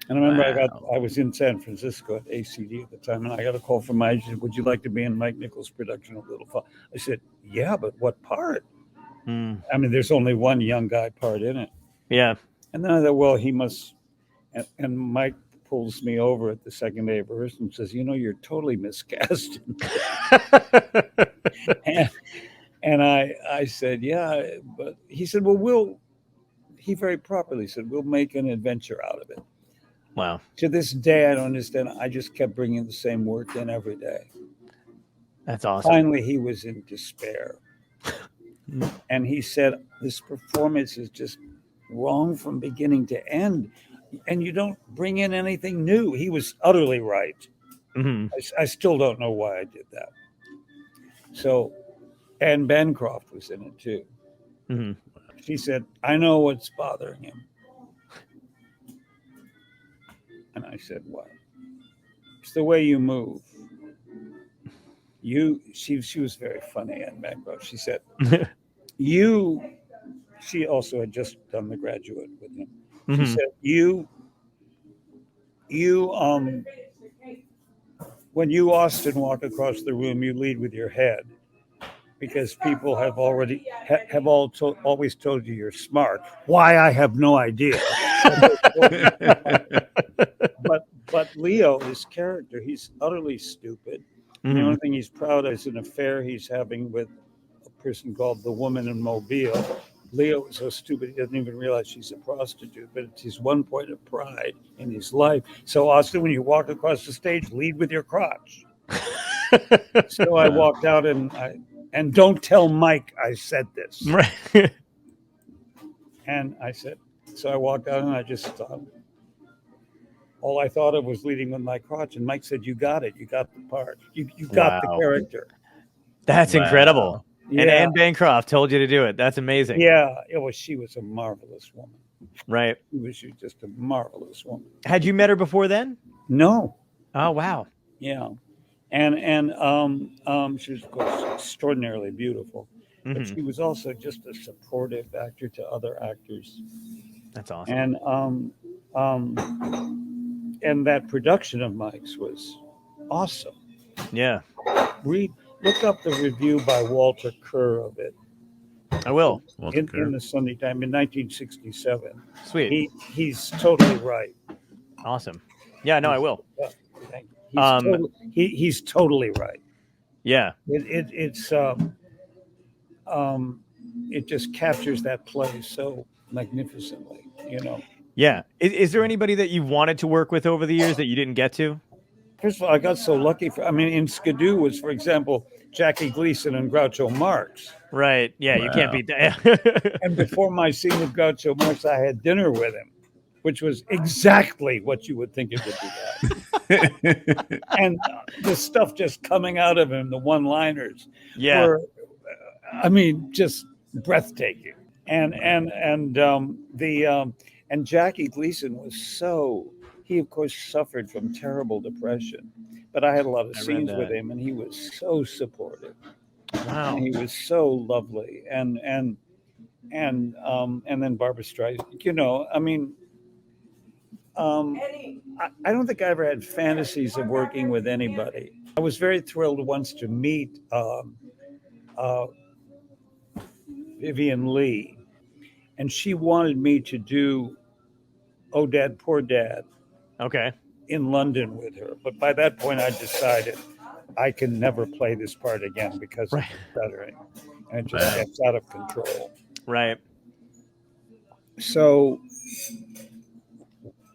And I remember I was in San Francisco at ACD at the time, and I got a call from my agent, would you like to be in Mike Nichols' production of Little Fox? I said, yeah, but what part? I mean, there's only one young guy part in it. Yeah. And then I thought, well, he must, and Mike pulls me over at the second day of rehearsal and says, you're totally miscast. and I said, yeah, but he said, well, he very properly said, we'll make an adventure out of it. Wow. To this day, I don't understand. I just kept bringing the same work in every day. That's awesome. Finally, he was in despair. And he said, this performance is just wrong from beginning to end. And you don't bring in anything new. He was utterly right. I still don't know why I did that. So, and Bancroft was in it too. She said, I know what's bothering him. And I said, what? It's the way you move. She was very funny, Anne Bancroft. She said, she also had just done The Graduate with him. She said, when you, Austin, walk across the room, you lead with your head because people have already always told you you're smart. Why, I have no idea. But Leo, his character, he's utterly stupid. The only thing he's proud of is an affair he's having with a person called the Woman in Mobile. Leo is so stupid he doesn't even realize she's a prostitute, but it's his one point of pride in his life. So, Austin, when you walk across the stage, lead with your crotch. So I walked out and don't tell Mike I said this. Right. And I said, so I walked out and I just thought, all I thought of was leading with my crotch. And Mike said, you got it. You got the part. You got the character. That's incredible. Yeah. And Anne Bancroft told you to do it. That's amazing. Yeah, she was a marvelous woman. Right. She was just a marvelous woman. Had you met her before then? No. Oh, wow. Yeah. And she was, of course, extraordinarily beautiful. But she was also just a supportive actor to other actors. That's awesome. And that production of Mike's was awesome. Yeah. Look up the review by Walter Kerr of it. I will. In the Sunday Times in 1967. Sweet. He's totally right. Awesome. Yeah, no, I will. Yeah, thank you. He's totally right. Yeah. it just captures that play so magnificently, you know. Yeah. Is there anybody that you wanted to work with over the years that you didn't get to? First of all, I got so lucky. I mean, in Skidoo was, for example, Jackie Gleason and Groucho Marx. Right. Yeah, you can't Wow. beat that. And before my scene with Groucho Marx, I had dinner with him, which was exactly what you would think it would be like. And the stuff just coming out of him, the one-liners, Yeah. were, I mean, just breathtaking. And Jackie Gleason was so. He of course suffered from terrible depression, but I had a lot of I read scenes with that. him, and he was so supportive. Wow. And he was so lovely, and then Barbara Streisand. You know, I mean, I don't think I ever had fantasies of working with anybody. I was very thrilled once to meet Vivian Lee, and she wanted me to do "Oh Dad, Poor Dad" Okay. in London with her. But by that point, I decided I can never play this part again because Right. of the stuttering, and it just Right. gets out of control. Right. So,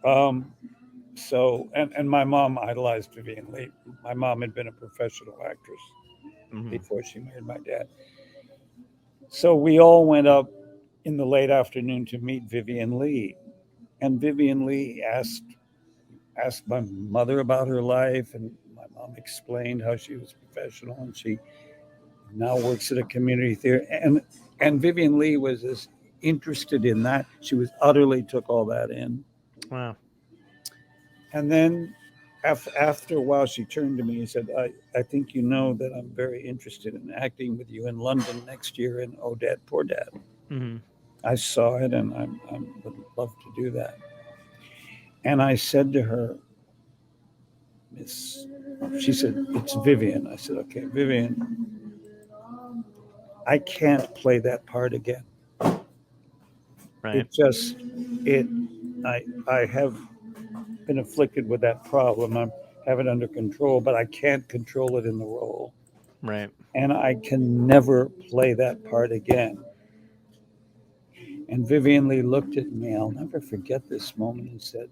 and my mom idolized Vivian Lee. My mom had been a professional actress Mhm. before she married my dad. So we all went up in the late afternoon to meet Vivian Lee, and Vivian Lee asked my mother about her life, and my mom explained how she was professional, and she now works at a community theater. And Vivian Lee was as interested in that. She was utterly took all that in. Wow. And then after a while, she turned to me and said, I think you know that I'm very interested in acting with you in London next year in Oh Dad, Poor Dad. Hmm. I saw it, and I would love to do that. And I said to her, she said, it's Vivian. I said, okay, Vivian, I can't play that part again. Right. I have been afflicted with that problem. I have it under control, but I can't control it in the role. Right. And I can never play that part again. And Vivian Lee looked at me, I'll never forget this moment, and said,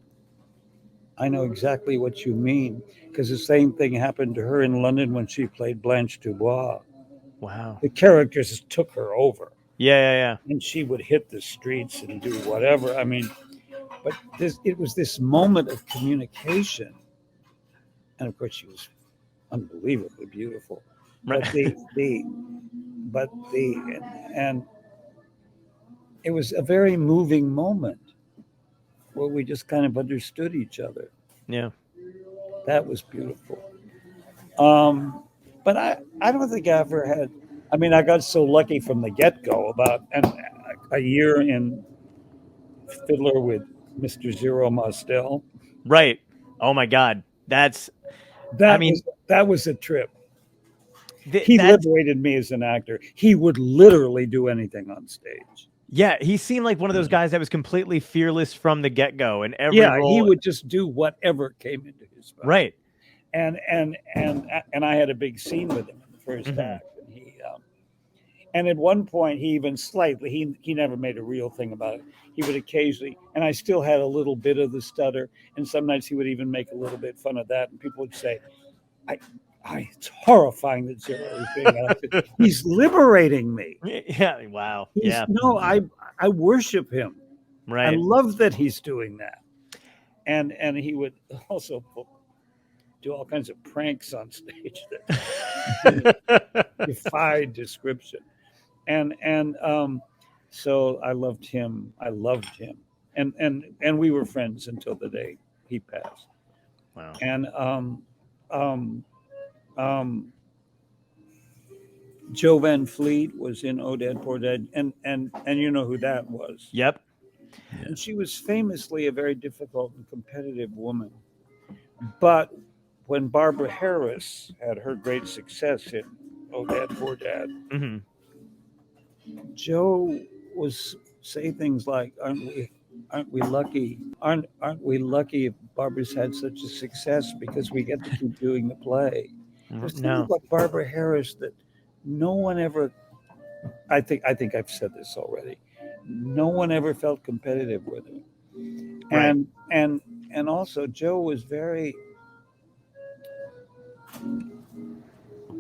I know exactly what you mean, because the same thing happened to her in London when she played Blanche Dubois. Wow. The characters took her over, Yeah. Yeah. and she would hit the streets and do whatever. I mean, but it was this moment of communication. And of course, she was unbelievably beautiful. Right. But it was a very moving moment where we just kind of understood each other. Yeah. That was beautiful. But I don't think I ever had. I mean, I got so lucky from the get-go about a year in Fiddler with Mr. Zero Mostel. Right. Oh my God. That was a trip. He liberated me as an actor. He would literally do anything on stage. Yeah, he seemed like one of those guys that was completely fearless from the get-go, and every role. He would just do whatever came into his mouth. Right. And I had a big scene with him in the first act, and and at one point he even slightly he never made a real thing about it. He would occasionally, and I still had a little bit of the stutter, and sometimes he would even make a little bit fun of that, and people would say, it's horrifying that Zero is doing that. He's liberating me. Yeah. Wow. No, I worship him. Right. I love that he's doing that. And he would also do all kinds of pranks on stage that defied description. And so I loved him. And we were friends until the day he passed. Wow. And Joe Van Fleet was in Oh Dad, Poor Dad, and you know who that was. Yep. And she was famously a very difficult and competitive woman. But when Barbara Harris had her great success in Oh Dad, Poor Dad, Joe was say things like, aren't we lucky? Aren't we lucky if Barbara's had such a success because we get to keep doing the play? There's things like Barbara Harris that no one ever I think I've said this already. No one ever felt competitive with her. Right. And also Joe was very.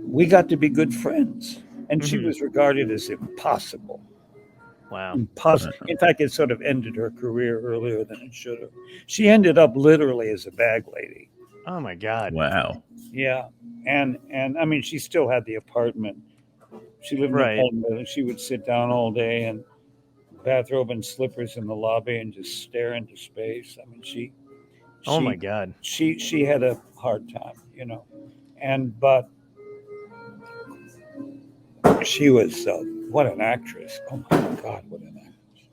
We got to be good friends, and she Mhm. was regarded as impossible. Wow. Impossible. In fact, it sort of ended her career earlier than it should have. She ended up literally as a bag lady. Oh my God. Wow. Yeah, and I mean, she still had the apartment. She lived in an Right. apartment, and she would sit down all day and bathrobe and slippers in the lobby and just stare into space. I mean, Oh my she God. she had a hard time, you know, and but she was what an actress. Oh my God, what an actress.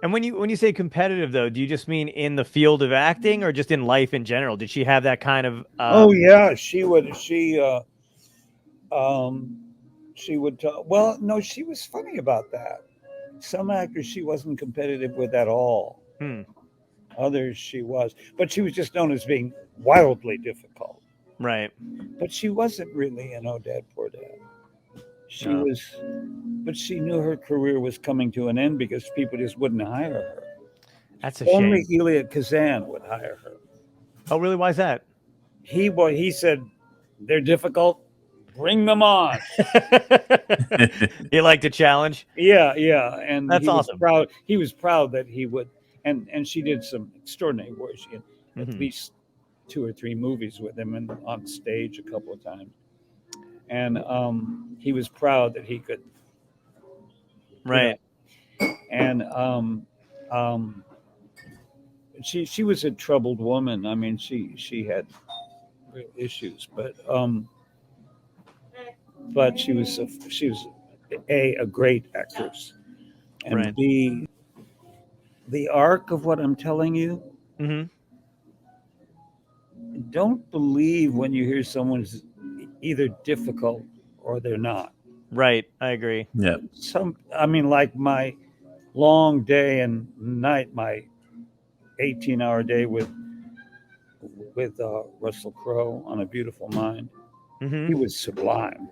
And when you say competitive though, do you just mean in the field of acting or just in life in general? Did she have that kind of Oh yeah, um she would talk. Well, no, she was funny about that. Some actors she wasn't competitive with at all. hmm, Others she was, but she was just known as being wildly difficult. right. But she wasn't really an Oh Dad Poor Dad. She No. was, but she knew her career was coming to an end because people just wouldn't hire her. That's a Only shame. Elia Kazan would hire her. Oh really? Why is that? He said they're difficult. Bring them on. You like to challenge? Yeah, and That's he was awesome. proud. He was proud that he would, and she did some extraordinary work. She had at Mhm. least 2 or 3 movies with him and on stage a couple of times, and he was proud that he could, Right. and um, she was a troubled woman. I mean, she had real issues, but she was a great actress, and Right. the arc of what I'm telling you. Hmm. Don't believe when you hear someone's either difficult or they're not. Right. I agree. Yeah. I mean, like my long day and night, my 18-hour day with Russell Crowe on A Beautiful Mind. Hmm. He was sublime.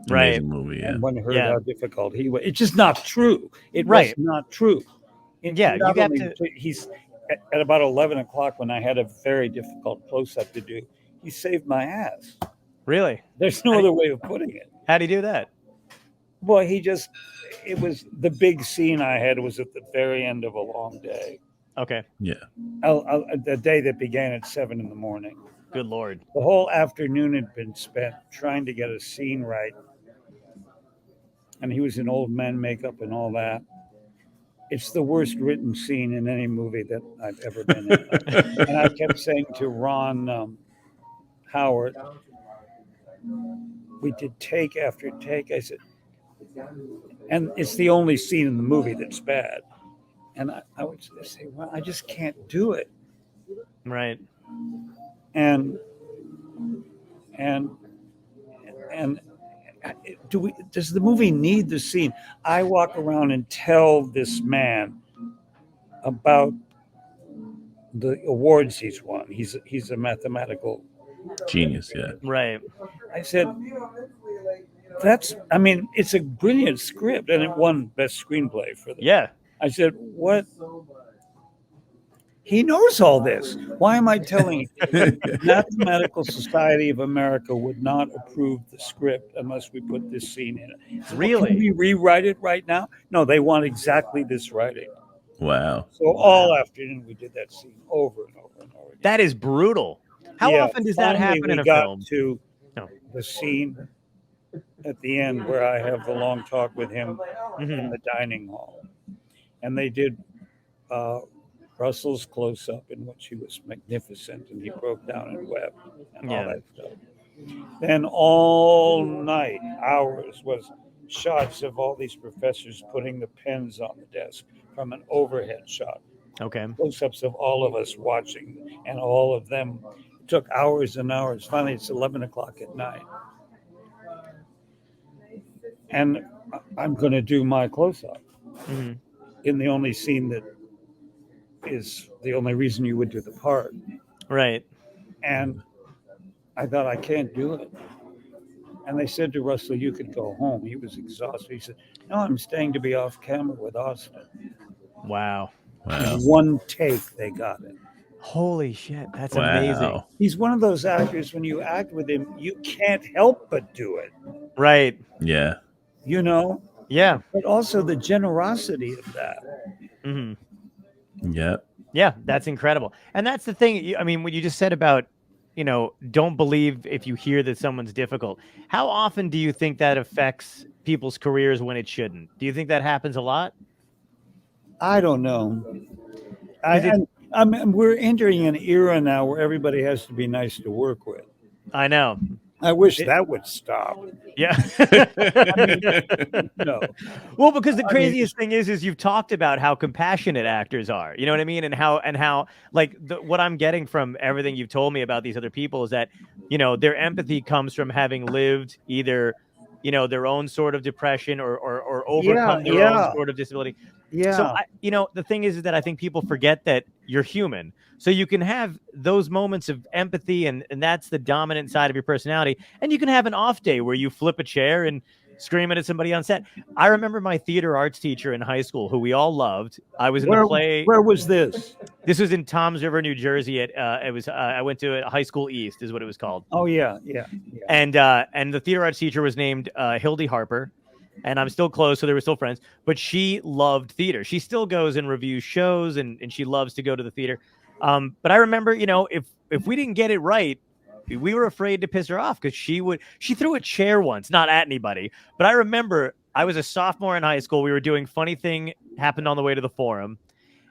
Right. Amazing movie. Yeah. And when I heard Yeah. how difficult he was, it's just not true. It Right. was not true. Yeah. You Not have only to. he's at about 11 o'clock when I had a very difficult close up to do, he saved my ass. Really? There's no other way of putting it. How do you do that? Well, it was the big scene I had was at the very end of a long day. Okay. Yeah. The day that began at 7 in the morning. Good Lord. The whole afternoon had been spent trying to get a scene right. And he was in old man makeup and all that. It's the worst written scene in any movie that I've ever been in. And I kept saying to Ron Howard, we did take after take. I said, and it's the only scene in the movie that's bad. And I would say, well, I just can't do it. Right. And and and does the movie need the scene? I walk around and tell this man about the awards he's won. He's a mathematical Genius. Yeah. Right. I said, I mean, it's a brilliant script, and it won best screenplay for the. Yeah. I said, what? He knows all this. Why am I telling you? Mathematical Society of America would not approve the script unless we put this scene in it. So, Really? Can we rewrite it right now? No, they want exactly this writing. Wow. So all afternoon we did that scene over and over and over again. That is brutal. How often does that Finally, happen in we a got film? to No. the scene at the end where I have the long talk with him in Mhm. the dining hall, and they did Russell's close up, in which he was magnificent, and he broke down and wept and all Yeah. that stuff. Then all night, hours, was shots of all these professors putting the pens on the desk from an overhead shot. Okay. Close-ups of all of us watching, and all of them. It took hours and hours. Finally, it's 11 o'clock at night. And I'm going to do my close-up Mhm. in the only scene that is the only reason you would do the part. Right. And I thought, I can't do it. And they said to Russell, "You could go home." He was exhausted. He said, "No, I'm staying to be off camera with Austin." Wow. Wow. In one take, they got it. Holy shit. That's amazing. Wow. He's one of those actors, when you act with him, you can't help but do it, Right. Yeah. you know? Yeah. But also the generosity of that. Hmm. Yep. Yeah. That's incredible. And that's the thing. I mean, what you just said about, don't believe if you hear that someone's difficult. How often do you think that affects people's careers when it shouldn't? Do you think that happens a lot? I don't know. 'Cause it- I mean, we're entering an era now where everybody has to be nice to work with. I know. I wish that would stop. Yeah. No. Well, because the I mean- craziest thing is you've talked about how compassionate actors are. You know what I mean? And how like what I'm getting from everything you've told me about these other people is that, their empathy comes from having lived either, their own sort of depression or overcome their own yeah. sort of disability. Yeah. So the thing is that I think people forget that you're human. So you can have those moments of empathy and that's the dominant side of your personality. And you can have an off day where you flip a chair and scream at somebody on set. I remember my theater arts teacher in high school who we all loved. I was in the play. Where was this? This was in Toms River, New Jersey. I went to High School East is what it was called. Oh, yeah. And the theater arts teacher was named Hildy Harper. And I'm still close, so they were still friends. But she loved theater. She still goes and reviews shows, and she loves to go to the theater. But I remember, if we didn't get it right, we were afraid to piss her off because she threw a chair once, not at anybody. But I remember I was a sophomore in high school. We were doing Funny Thing Happened on the Way to the Forum.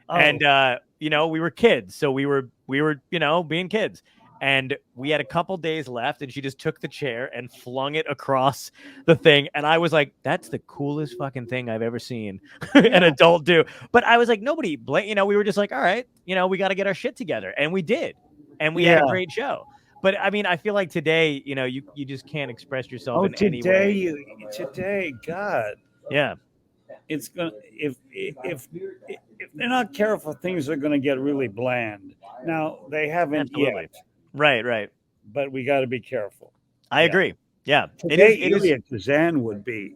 Oh. And, we were kids. So we were, being kids. And we had a couple days left, and she just took the chair and flung it across the thing. And I was like, that's the coolest fucking thing I've ever seen an adult do. But I was like, nobody, we were just like, all right, we got to get our shit together. And we did. And we had a great show. But I mean, I feel like today, you just can't express yourself in any way. Today, God. Yeah. It's gonna if they're not careful, things are gonna get really bland. Now they haven't Absolutely. yet. Right. But we got to be careful. I agree. Yeah. Today, It is. Ilya Kazan would be,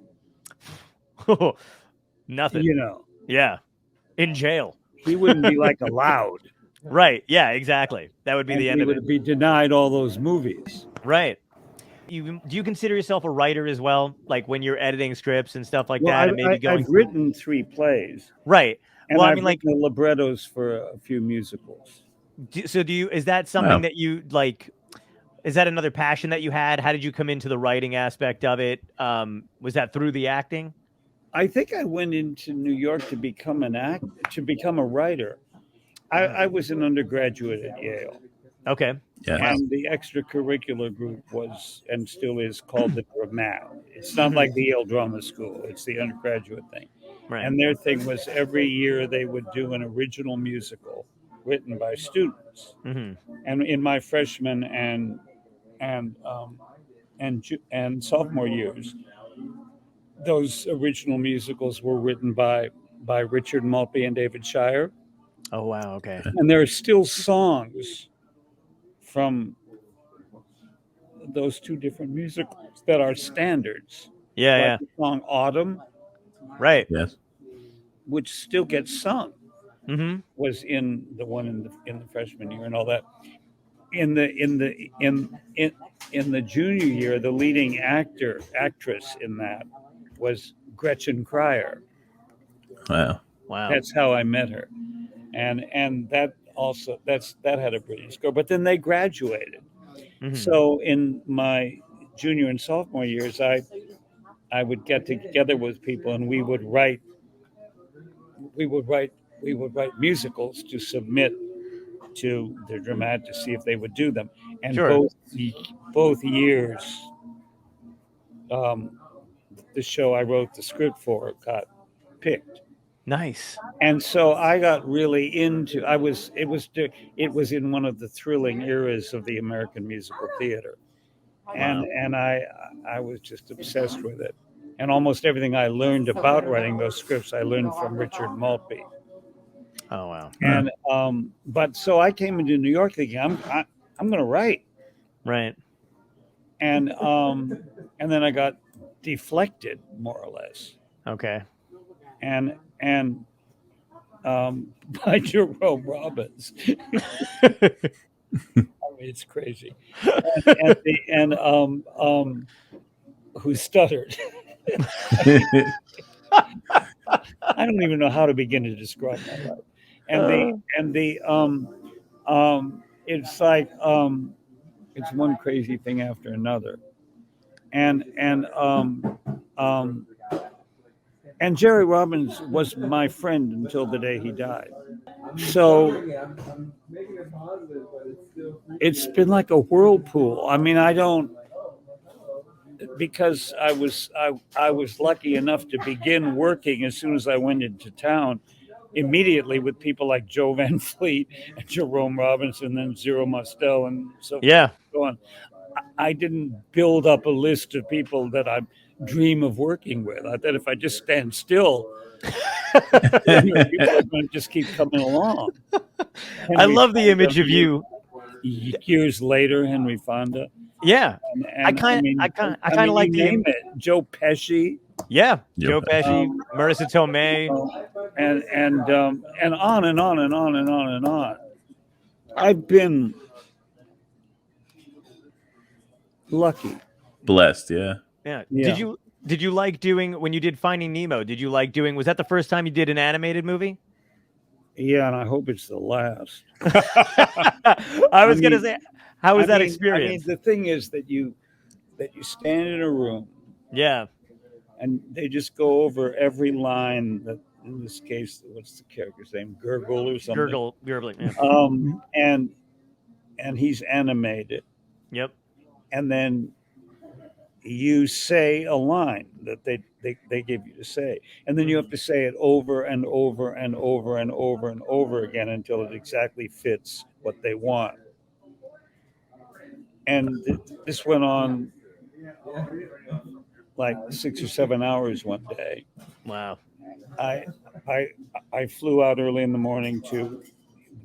Nothing. Yeah. In jail. He wouldn't be allowed. Right. Yeah, exactly. That would be the end of it. He would be denied all those movies. Right. Do you consider yourself a writer as well? Like when you're editing scripts and stuff like that? And maybe I've written 3 plays. Right. And well, I've written the librettos for a few musicals. Is that something that you like? Is that another passion that you had? How did you come into the writing aspect of it? Was that through the acting? I think I went into New York to become a writer. I was an undergraduate at Yale. Okay. Yeah. And the extracurricular group was and still is called the Drama. It's not like the Yale Drama School. It's the undergraduate thing. Right. And their thing was every year they would do an original musical written by students. Mm-hmm. And in my freshman and sophomore years, those original musicals were written by Richard Maltby and David Shire. Oh wow! Okay. And there are still songs from those 2 different musicals that are standards. Yeah. The song "Autumn," Right. Yes. which still gets sung, Mm-hmm. was in the one in the freshman year and all that. In the junior year, the leading actress in that was Gretchen Cryer. Wow. That's how I met her, and that also that had a brilliant score. But then they graduated. Mm-hmm. So in my junior and sophomore years, I would get together with people and we would write musicals to submit to the Dramat to see if they would do them. And Sure. both years, the show I wrote the script for got picked. Nice. And so I got really into. It was in one of the thrilling eras of the American musical theater, and I was just obsessed with it. And almost everything I learned about writing those scripts, I learned from Richard Maltby. Oh wow. And but so I came into New York thinking I'm going to write. Right. and then I got deflected more or less, Okay. and by Jerome Robbins. I mean, it's crazy, and who stuttered. I don't even know how to begin to describe my life, and the it's like it's one crazy thing after another, and Jerry Robbins was my friend until the day he died. So it's been like a whirlpool. I mean, I don't, because I was lucky enough to begin working as soon as I went into town, immediately with people like Joe Van Fleet and Jerome Robbins, and then Zero Mostel and so Yeah. so on. I didn't build up a list of people that I dream of working with. I thought if I just stand still, people are going to just keep coming along. I love the image of you. Years later, Henry Fonda. Yeah. And I kind of like the name it. Joe Pesci. Yeah. Joe Joe Pesci, Marissa Tomei. And on and on and on and on and on. I've been lucky. Blessed, yeah. Yeah. Yeah. Did you like doing when you did Finding Nemo? Did you like doing? Was that the first time you did an animated movie? Yeah, and I hope it's the last. I was gonna say, how was that experience? I mean, the thing is that you stand in a room, Yeah. and they just go over every line. That in this case, what's the character's name? Gurgle or something. Gurgling. Yeah. And he's animated, Yep. and then you say a line that they give you to say, and then you have to say it over and over and over and over and over again until it exactly fits what they want. And this went on like 6 or 7 hours one day. Wow. I flew out early in the morning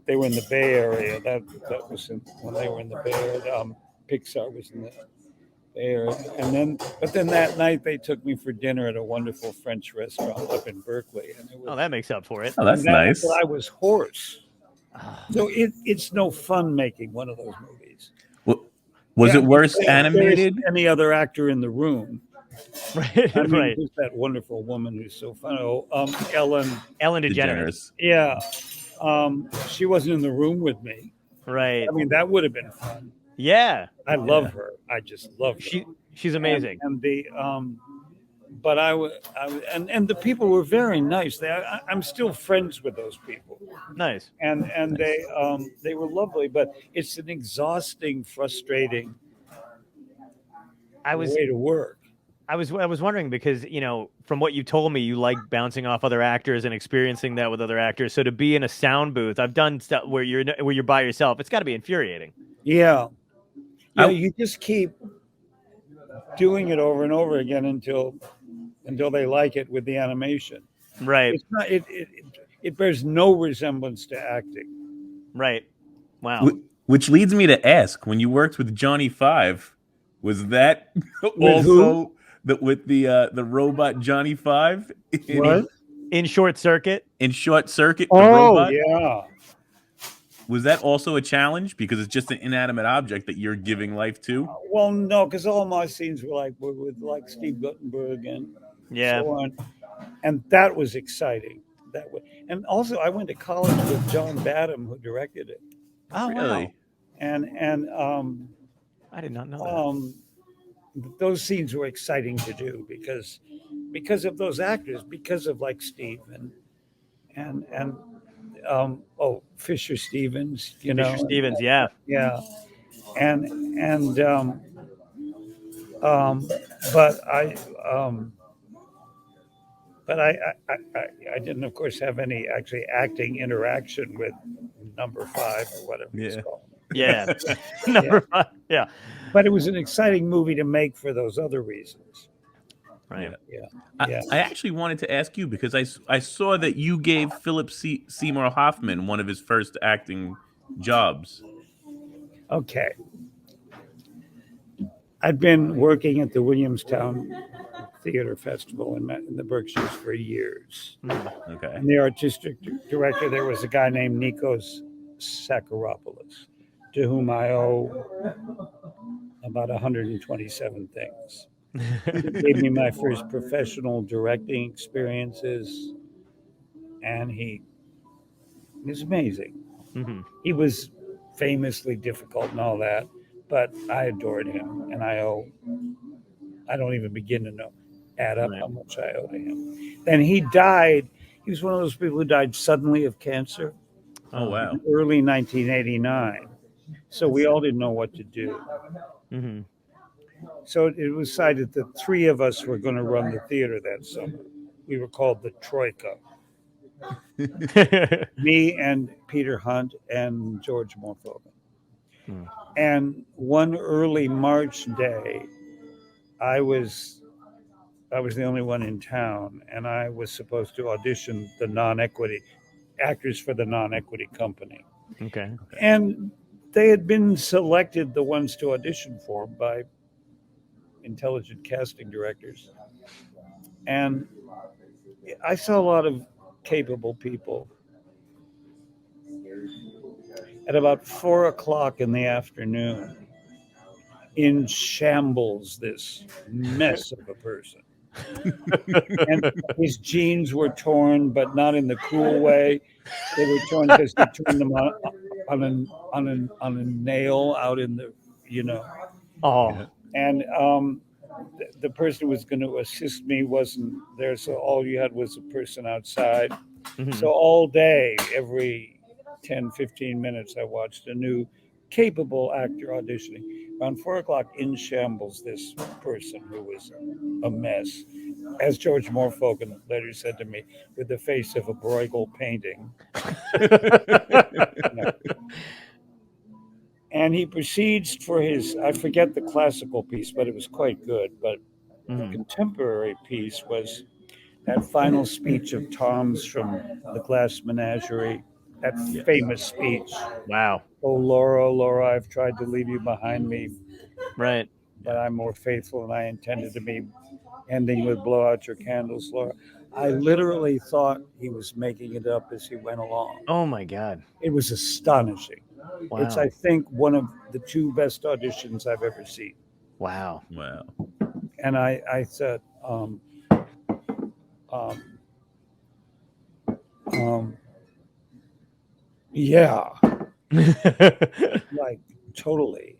they were in the Bay Area. That was when they were in the Bay Area. Pixar was in the Bay Area. But then that night they took me for dinner at a wonderful French restaurant up in Berkeley. And it was, That makes up for it. Oh, that's nice. I was hoarse. So it's no fun making one of those movies. Was it worse animated? Any other actor in the room. Right. I mean, Right. who's that wonderful woman who's so funny? Ellen DeGeneres. Yeah. She wasn't in the room with me. Right. I mean, that would have been fun. Yeah. I love her. I just love her. She's amazing. And the but and the people were very nice. I'm still friends with those people. Nice. And they were lovely, but it's an exhausting, frustrating way to work. I was wondering because, from what you told me, you like bouncing off other actors and experiencing that with other actors. So to be in a sound booth, I've done stuff where you're by yourself. It's got to be infuriating. Yeah. You just keep doing it over and over again until they like it with the animation. Right. It's not it bears no resemblance to acting. Right. Wow. Which leads me to ask, when you worked with Johnny Five, was that who? with the robot Johnny Five? In Short Circuit? In Short Circuit, the robot? Yeah. Was that also a challenge because it's just an inanimate object that you're giving life to? Well, no, because all my scenes were with Steve Guttenberg and so on, and that was exciting. And also I went to college with John Badham, who directed it. Oh, really? Wow. And I did not know that. Those scenes were exciting to do because of those actors, because of like Steve and Fisher Stevens, Fisher Stevens, yeah. But I didn't, of course, have any actually acting interaction with number 5 or whatever it's called. Yeah. Number 5. Yeah. But it was an exciting movie to make for those other reasons. Right. Yeah. I actually wanted to ask you because I saw that you gave Philip Seymour Hoffman one of his first acting jobs. Okay. I'd been working at the Williamstown Theater Festival in the Berkshires for years. Okay. And the artistic director there was a guy named Nikos Sakharopoulos, to whom I owe about 127 things. He gave me my first professional directing experiences, and he is amazing. Mhm. He was famously difficult and all that, but I adored him, and I don't even begin to add up Right. how much I owe to him. Then he died. He was one of those people who died suddenly of cancer. Oh wow. In early 1989. So we all didn't know what to do. Mhm. So it was decided that three of us were going to run the theater that summer. We were called the Troika. Me and Peter Hunt and George Morfogen. Hmm. And one early March day, I was the only one in town, and I was supposed to audition the non-equity actors for the non-equity company. Okay. And they had been selected, the ones to audition for, by intelligent casting directors. And I saw a lot of capable people. At about 4:00 in the afternoon, in shambles, this mess of a person. And his jeans were torn, but not in the cool way. They were torn because he turned them on a nail out in the, Oh. And the person who was going to assist me wasn't there, so all you had was a person outside. Mhm. So all day, every 10, 15 minutes, I watched a new capable actor auditioning. Around 4:00 in shambles, this person who was a mess, as George Morfogen later said to me, with the face of a Bruegel painting. And he proceeds for his, I forget the classical piece, but it was quite good. But the Mhm. contemporary piece was that final speech of Tom's from The Glass Menagerie, that Yes. famous speech. Wow. Oh, Laura, Laura, I've tried to leave you behind me, Right. but I'm more faithful than I intended to be. Ending with blow out your candles, Laura. I literally thought he was making it up as he went along. Oh my God. It was astonishing. Wow. It's, I think, one of the two best auditions I've ever seen. Wow. Wow. And I said, yeah, like totally.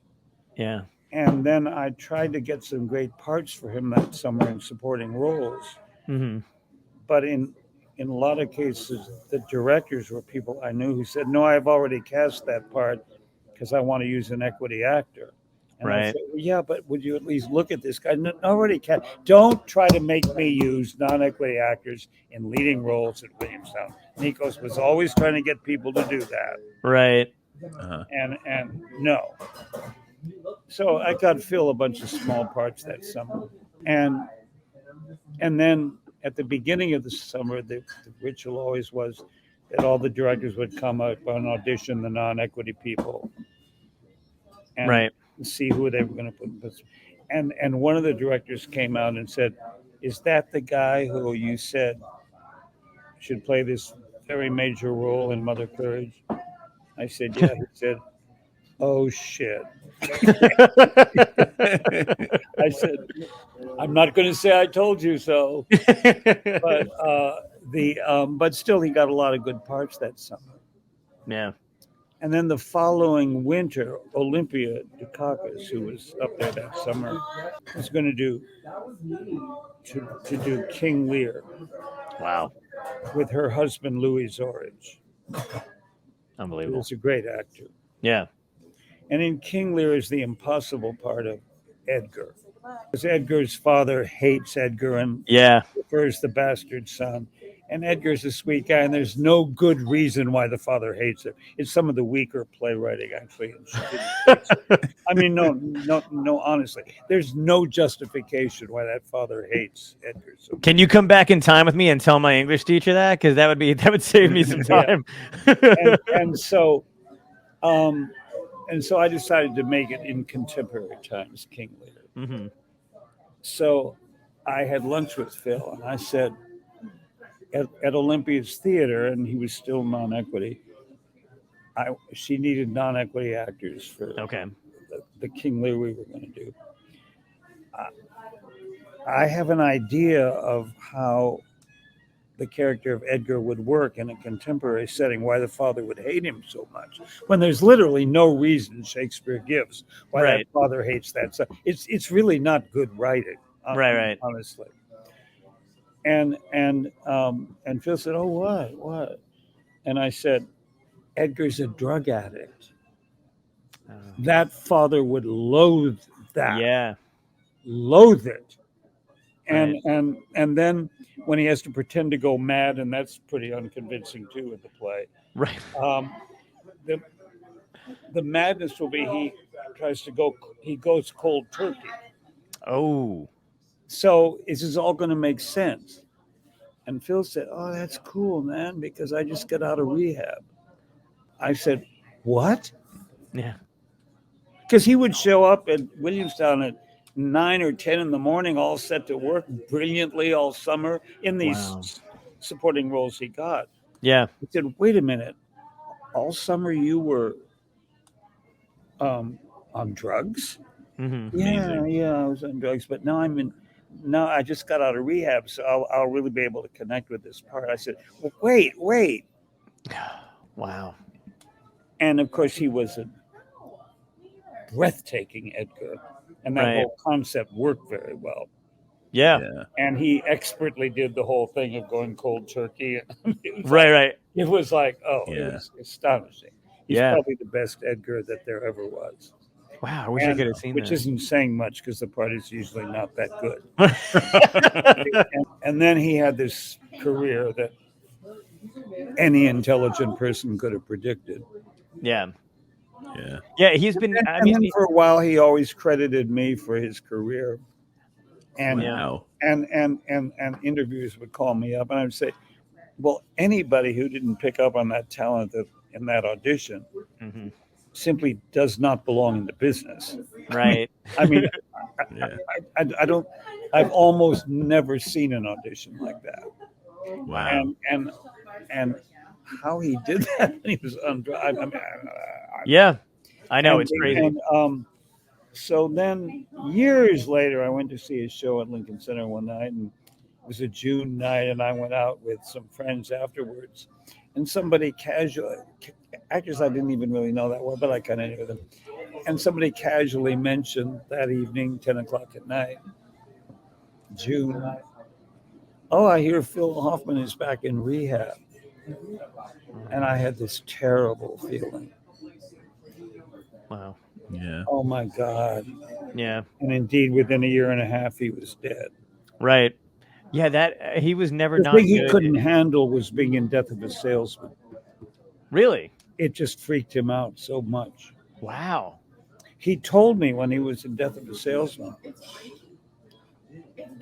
Yeah. And then I tried to get some great parts for him that summer in supporting roles. Mhm. But in a lot of cases, the directors were people I knew who said, no, I've already cast that part because I want to use an equity actor. And I Right. said, well, yeah, but would you at least look at this guy? No, already cast. Don't try to make me use non-equity actors in leading roles at Williamstown. Nikos was always trying to get people to do that. Right. Uh-huh. And no. So I got Phil a bunch of small parts that summer. And then at the beginning of the summer, the ritual always was that all the directors would come up and audition the non-equity people and Right. see who they were going to put. And one of the directors came out and said, is that the guy who you said should play this very major role in Mother Courage? I said, yeah. He said, oh, shit. I said, I'm not going to say I told you so, but but still, he got a lot of good parts that summer. Yeah. And then the following winter, Olympia Dukakis, who was up there that summer, was going to do King Lear Wow. with her husband Louis Zorich, who Unbelievable. was a great actor. Yeah. And in King Lear is the impossible part of Edgar, because Edgar's father hates Edgar and Yeah. prefers the bastard son. And Edgar's a sweet guy, and there's no good reason why the father hates him. It's some of the weaker playwriting, actually. I mean, no, honestly, there's no justification why that father hates Edgar. So Can you come back in time with me and tell my English teacher that? Because that would save me some time. and so I decided to make it in contemporary times, King Lear. Mm-hmm. So I had lunch with Phil, and I said, at Olympia's theater, and he was still non-equity. She needed non-equity actors for Okay. the King Lear we were going to do. I have an idea of how the character of Edgar would work in a contemporary setting, why the father would hate him so much, when there's literally no reason Shakespeare gives why Right. that father hates that son. It's really not good writing, Right. honestly. And Phil said, "Oh, what?" And I said, "Edgar's a drug addict. Oh. That father would loathe that, Yeah. loathe it." Right. And then when he has to pretend to go mad, and that's pretty unconvincing too in the play. Right. The madness will be he goes cold turkey. Oh. So is this all going to make sense? And Phil said, "Oh, that's cool, man, because I just got out of rehab." I said, "What?" Yeah. Because he would show up at Williamstown at 9 or 10 in the morning, all set to work brilliantly all summer in these Wow. supporting roles he got. Yeah. He said, "Wait a minute, all summer you were on drugs?" Mm-hmm. Yeah, I was on drugs, but now I just got out of rehab, so I'll really be able to connect with this part. I said, "Well, wait." Wow. And of course, he was a breathtaking Edgar, and that Right. whole concept worked very well. Yeah. And he expertly did the whole thing of going cold turkey. Right. It was like, it Yeah. was astonishing. He's Yeah. probably the best Edgar that there ever was. Wow. I wish I could have seen Which that. isn't saying much because the part is usually not that good. And then he had this career that any intelligent person could have predicted. Yeah. Yeah. Yeah. He's been. I mean, And for a while, he always credited me for his career. And Wow. and interviews would call me up, and I would say, "Well, anybody who didn't pick up on that talent in that audition mhm. simply does not belong in the business." Right. I mean, Yeah. I don't. I've almost never seen an audition like that. Wow. And how he did that when he was on drugs. Yeah. I know, it's crazy. And so then years later, I went to see his show at Lincoln Center one night, and it was a June night, and I went out with some friends afterwards, and somebody actors I didn't even really know that well, but I kind of knew them, and somebody casually mentioned that evening, 10 o'clock at night, June, "Oh, I hear Phil Hoffman is back in rehab." And I had this terrible feeling. Wow. Yeah. Oh my God. Yeah. And indeed, within a year and a half, he was dead. Right. Yeah, that he was never The not thing he good. couldn't handle was being in Death of a Salesman. Really? It just freaked him out so much. Wow. He told me when he was in Death of a Salesman,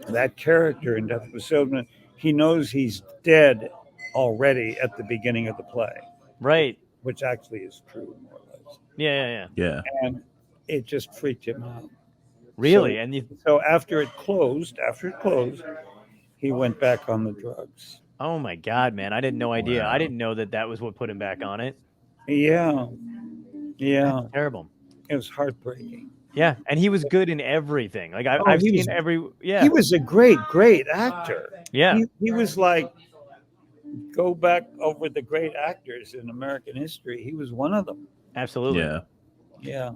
that character in Death of a Salesman, he knows he's dead already at the beginning of the play, Right. which actually is true, more or less. Yeah. Yeah. And it just freaked him out. Really? So- And you So after it closed, he went back on the drugs. oh my God, man. I didn't no idea. Wow. I didn't know that was what put him back on it. Yeah. That's terrible. It was heartbreaking. Yeah. And he was good in everything. Like Oh, I've he seen was- every He was a great actor. Yeah. He was like, go back over the great actors in American history. He was one of them. Absolutely. Yeah. Yeah.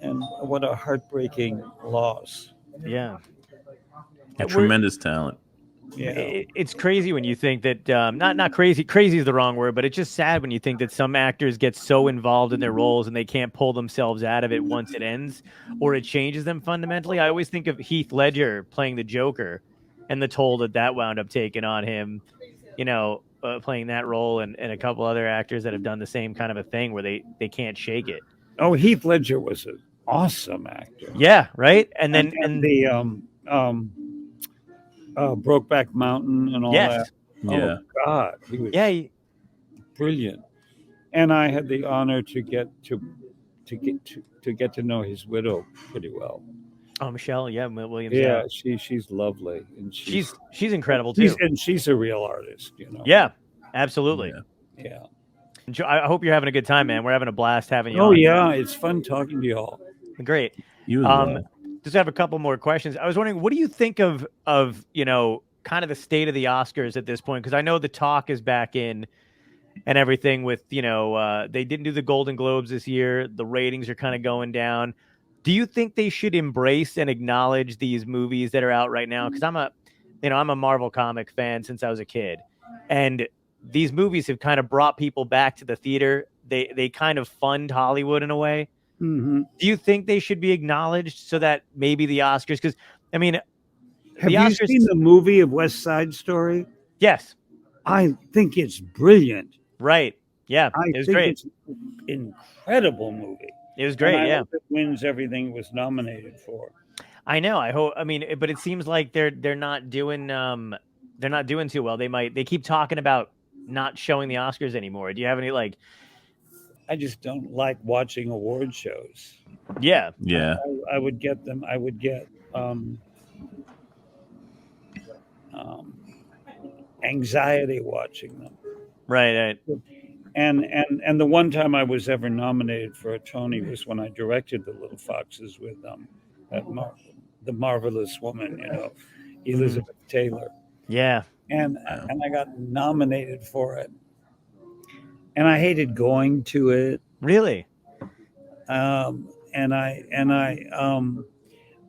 And what a heartbreaking loss. Yeah. A We're- tremendous talent. Yeah. It's crazy when you think that not crazy is the wrong word, but it's just sad when you think that some actors get so involved in their roles and they can't pull themselves out of it once it ends or it changes them fundamentally. I always think of Heath Ledger playing the Joker and the toll that wound up taking on him, playing that role and a couple other actors that have done the same kind of a thing where they can't shake it. Oh, Heath Ledger was an awesome actor. Yeah, right. And then the Brokeback Mountain and all yes, that. Yeah. Oh God, he was brilliant. And I had the honor to get to know his widow pretty well. Oh, Michelle, yeah, Williams. Yeah, Yeah, she's lovely, and she's incredible too. she's a real artist, you know. Yeah, absolutely. Yeah. Yeah. I hope you're having a good time, man. We're having a blast having you Oh on. yeah, it's fun talking to y'all. Great. You as well. Just have a couple more questions. I was wondering, what do you think of kind of the state of the Oscars at this point? Because I know the talk is back in and everything with, they didn't do the Golden Globes this year. The ratings are kind of going down. Do you think they should embrace and acknowledge these movies that are out right now? Because I'm a Marvel comic fan since I was a kid, and these movies have kind of brought people back to the theater. They kind of fund Hollywood in a way. Mm-hmm. Do you think they should be acknowledged so that maybe the Oscars? Because I mean, Have the you Oscars, seen the movie of West Side Story? yes, I think it's brilliant. right, yeah, it was great. It's an incredible movie. It was great, And I yeah. hope it wins everything it was nominated for. I know. I hope. I mean, but it seems like they're not doing too well. They keep talking about not showing the Oscars anymore. Do you have any like? I just don't like watching award shows. Yeah, Yeah. I would get them. I would get anxiety watching them. right. And the one time I was ever nominated for a Tony was when I directed The Little Foxes with the marvelous woman, Elizabeth Taylor. Yeah, And I got nominated for it. And I hated going to it. really. And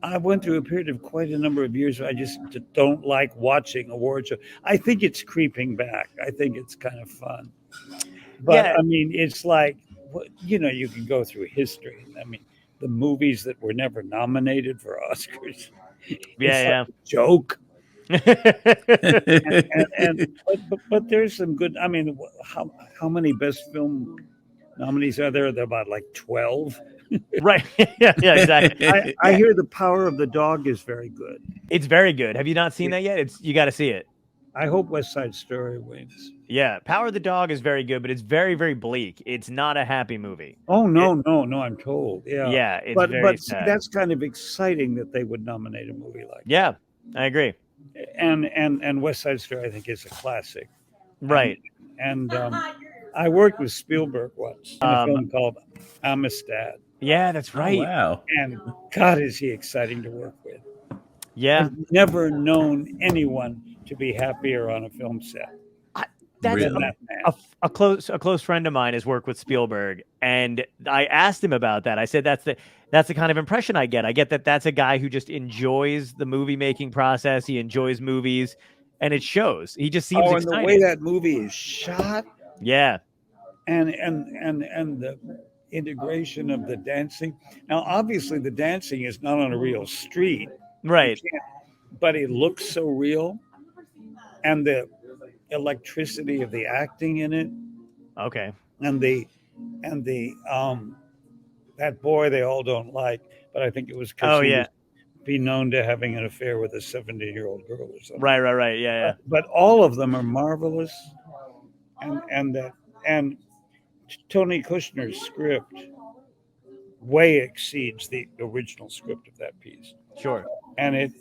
I went through a period of quite a number of years where I just don't like watching award shows. I think it's creeping back. I think it's kind of fun. But Yeah. I mean, it's like, you can go through history. I mean, the movies that were never nominated for Oscars. Yeah, Like a joke. yeah. But there's some good. I mean, how many best film nominees are there? There are about like 12. Right. Yeah, exactly. I hear The Power of the Dog is very good. It's very good. Have you not seen that yet? You got to see it. I hope West Side Story wins. Yeah, Power of the Dog is very good, but it's very, very bleak. It's not a happy movie. Oh no, I'm told. Yeah, Yeah, it's but very see, sad. that's kind of exciting that they would nominate a movie like Yeah, I agree. that. And West Side Story, I think, is a classic. Right. And I worked with Spielberg once in a film called Amistad. Yeah, that's right. Oh, wow. And God, is he exciting to work with. Yeah. I've never known anyone to be happier on a film set. That's Really? than that man. a close friend of mine has worked with Spielberg, and I asked him about that. I said that's the kind of impression I get. I get that that's a guy who just enjoys the movie making process. He enjoys movies, and it shows. He just seems And excited. the way that movie is shot, Yeah. and the integration of the dancing. Now, obviously, the dancing is not on a real street, Right. but it looks so real, and the electricity of the acting in it, Okay. and the that boy they all don't like, but I think it was because he was be known to having an affair with a 70-year-old girl or something. Right. Yeah. But all of them are marvelous, and Tony Kushner's script way exceeds the original script of that piece. Sure. And it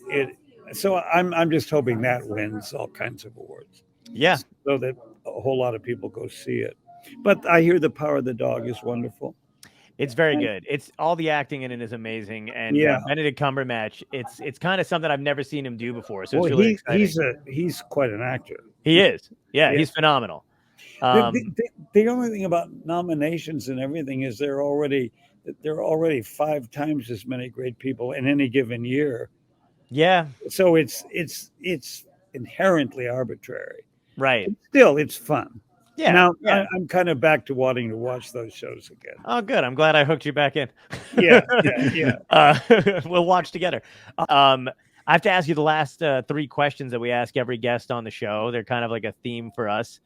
so I'm just hoping that wins all kinds of awards. Yeah. So that a whole lot of people go see it. But I hear The Power of the Dog is wonderful. It's very good. It's all the acting in it is amazing, and Yeah. Benedict Cumberbatch. It's kind of something I've never seen him do before, so it's really exciting. He's quite an actor. He is. Yeah, Yeah. he's phenomenal. The only thing about nominations and everything is there are already 5 times as many great people in any given year. Yeah. So it's inherently arbitrary. Right. Still, it's fun. Yeah. Now yeah. I'm kind of back to wanting to watch those shows again. Oh, good. I'm glad I hooked you back in. Yeah. We'll watch together. I have to ask you the last 3 questions that we ask every guest on the show. They're kind of like a theme for us.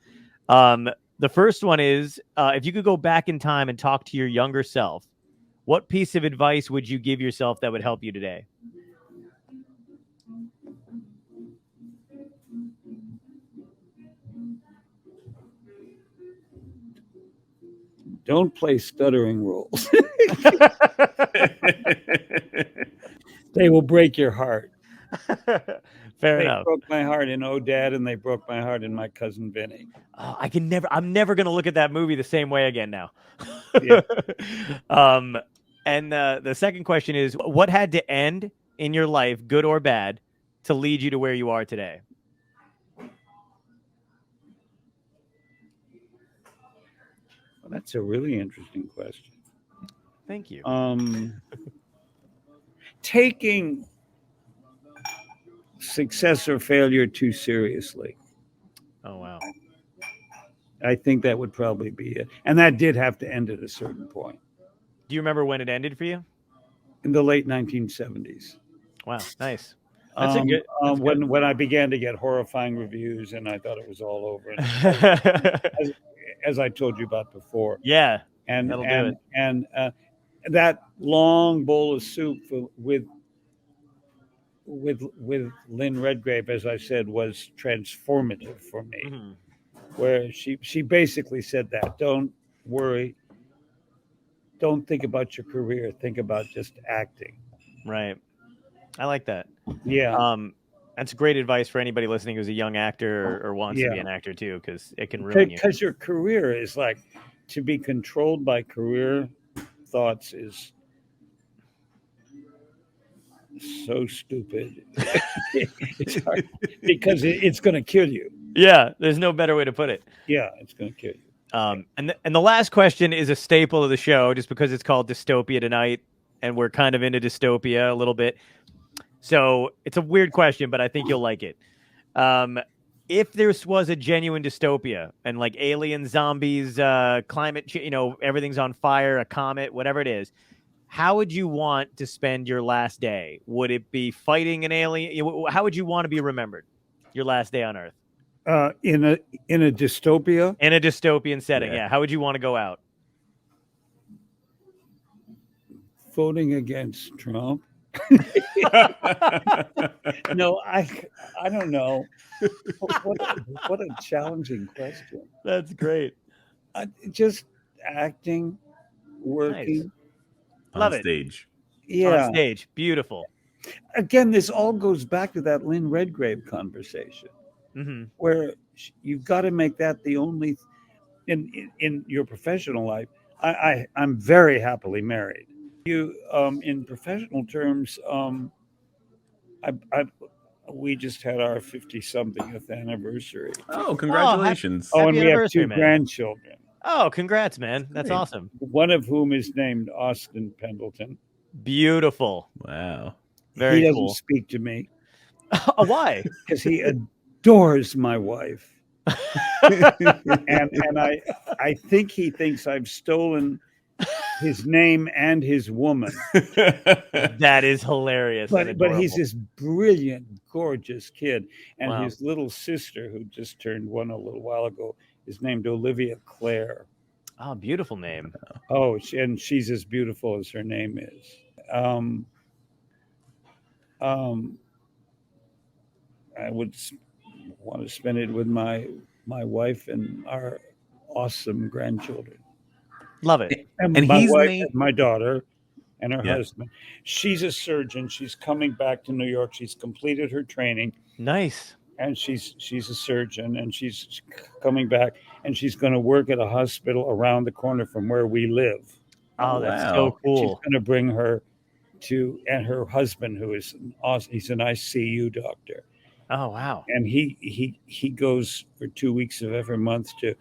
The first one is, if you could go back in time and talk to your younger self, what piece of advice would you give yourself that would help you today? Don't play stuttering roles. They will break your heart. Fair They enough. broke my heart in Oh Dad, and they broke my heart in My Cousin Vinny. Oh, I'm never gonna look at that movie the same way again now. Yeah. And the second question is, what had to end in your life, good or bad, to lead you to where you are today? Well, that's a really interesting question. Thank you. Taking success or failure too seriously. Oh, wow. I think that would probably be it. And that did have to end at a certain point Do you remember when it ended for you? in the late 1970s. Wow, nice. That's a good. That's good. When I began to get horrifying reviews and I thought it was all over. And as I told you about before. Yeah, And that'll do it. and that long bowl of soup with Lynn Redgrave, as I said, was transformative for me. Mhm. Where she basically said that, don't worry, don't think about your career, think about just acting. Right. I like that. Yeah. That's great advice for anybody listening who's a young actor or wants to be an actor too, because it can ruin you. Because your career is like, to be controlled by career thoughts is so stupid. It's hard, because it's going to kill you. Yeah, there's no better way to put it. Yeah, it's going to kill you. And the last question is a staple of the show, just because it's called Dystopia Tonight, and we're kind of into dystopia a little bit. So it's a weird question, but I think you'll like it. If there was a genuine dystopia and like aliens, zombies, climate change, everything's on fire, a comet, whatever it is, how would you want to spend your last day? Would it be fighting an alien? How would you want to be remembered? Your last day on Earth? In a dystopia? In a dystopian setting, yeah. How would you want to go out? Voting against Trump. No, I don't know. What a challenging question. That's great. Just acting, working. Nice. Love it. Stage. Yeah. On stage. Beautiful. Again, this all goes back to that Lynn Redgrave conversation, where you've got to make that the only in your professional life. I'm very happily married. You in professional terms, we just had our 50-somethingth anniversary. Oh, congratulations! And we have 2 man. grandchildren. Oh, congrats, man! That's awesome. One of whom is named Austin Pendleton. Beautiful. Wow. Very He cool. doesn't speak to me. Why? Because he adores my wife. and I think he thinks I've stolen his name and his woman. That is hilarious. But he's this brilliant, gorgeous kid. And his little sister, who just turned 1 a little while ago, is named Olivia Claire. Oh, beautiful name. Oh, and she's as beautiful as her name is. I would want to spend it with my wife and our awesome grandchildren. Love it. And my wife, and my daughter, and her husband. She's a surgeon. She's coming back to New York. She's completed her training. Nice. And she's a surgeon, and she's coming back, and she's going to work at a hospital around the corner from where we live. Oh, that's so cool. She's going to bring her and her husband, who is he's an ICU doctor. Oh, wow. And he goes for 2 weeks of every month to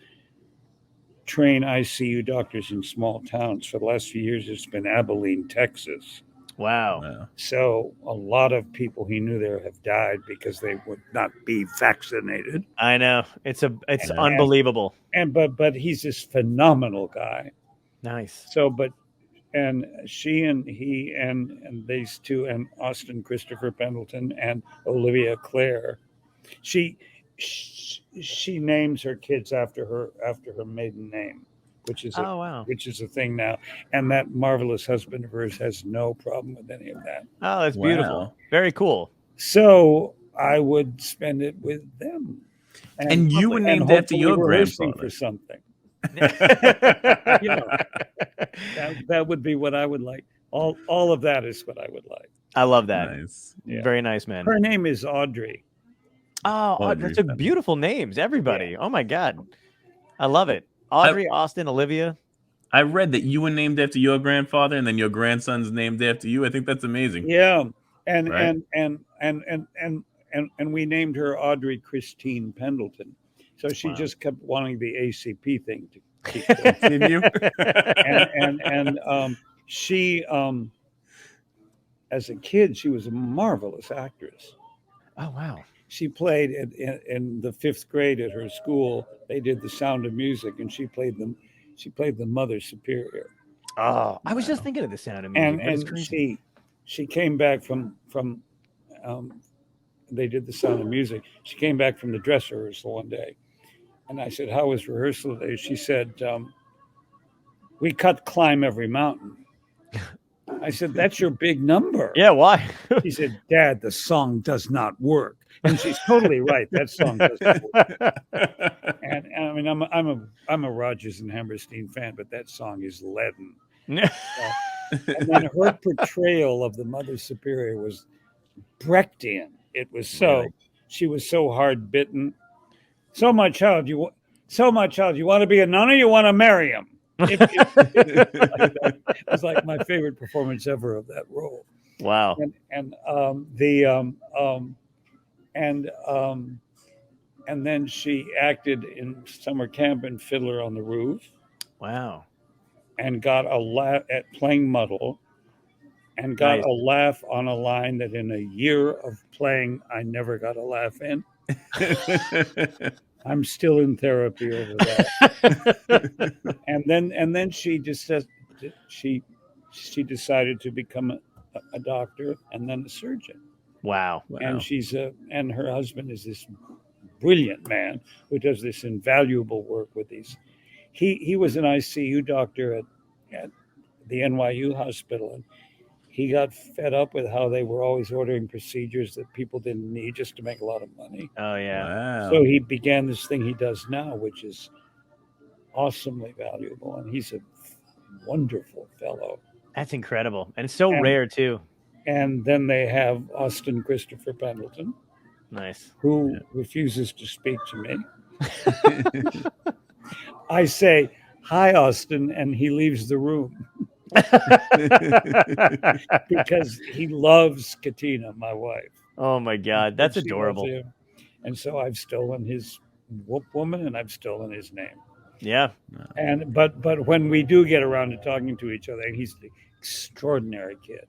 train ICU doctors in small towns. For the last few years, it's been Abilene, Texas. Wow. So a lot of people he knew there have died because they would not be vaccinated. I know. It's unbelievable. But he's this phenomenal guy. Nice. So, and she and he and these two, and Austin Christopher Pendleton and Olivia Claire, she names her kids after her maiden name, which is a thing now. And that marvelous husband of hers has no problem with any of that. Oh, that's beautiful. Very cool. So I would spend it with them. And you were named after your grandfather for something. That would be what I would like. All of that is what I would like. I love that. Nice. Yeah. Very nice, man. Her name is Audrey. Oh, Audrey. that's a beautiful names, everybody. Oh my God. I love it. Audrey, Austin, Olivia. I read that you were named after your grandfather, and then your grandson's named after you. I think that's amazing. Yeah, and Right. and we named her Audrey Christine Pendleton. So she Wow. just kept wanting the ACP thing to keep going. Continue. and she as a kid she was a marvelous actress. Oh wow. She played in the 5th grade at her school. They did The Sound of Music, and she played the Mother Superior. Oh, I was just thinking of The Sound of Music. And she came back from they did The Sound of Music. She came back from the dress rehearsal one day, and I said, "How was rehearsal today?" She said, "We cut Climb Every Mountain." I said, "That's your big number." Yeah, why? She said, "Dad, the song does not work." And she's totally right. That song doesn't work. And I mean, I'm a Rodgers and Hammerstein fan, but that song is leaden. And then her portrayal of the Mother Superior was Brechtian. It was she was so hard bitten. So my child, you want to be a nun or you want to marry him? It was like my favorite performance ever of that role. Wow. And then she acted in summer camp in Fiddler on the Roof. Wow. And got a laugh at playing Muddle, and got a laugh on a line that in a year of playing I never got a laugh in. I'm still in therapy over that. and then she just said she decided to become a doctor and then a surgeon. Wow. And and her husband is this brilliant man who does this invaluable work with these. He was an ICU doctor at the NYU hospital, and he got fed up with how they were always ordering procedures that people didn't need just to make a lot of money. Oh yeah. Wow. So he began this thing he does now, which is awesomely valuable, and he's a wonderful fellow. That's incredible, and it's so rare too. And then they have Austin Christopher Pendleton, Nice, who refuses to speak to me. I say, "Hi, Austin," and he leaves the room because he loves Katina, my wife. Oh my God, that's She loves adorable. him. And so I've stolen his whoop woman, and I've stolen his name. Yeah. And but when we do get around to talking to each other, and he's an extraordinary kid.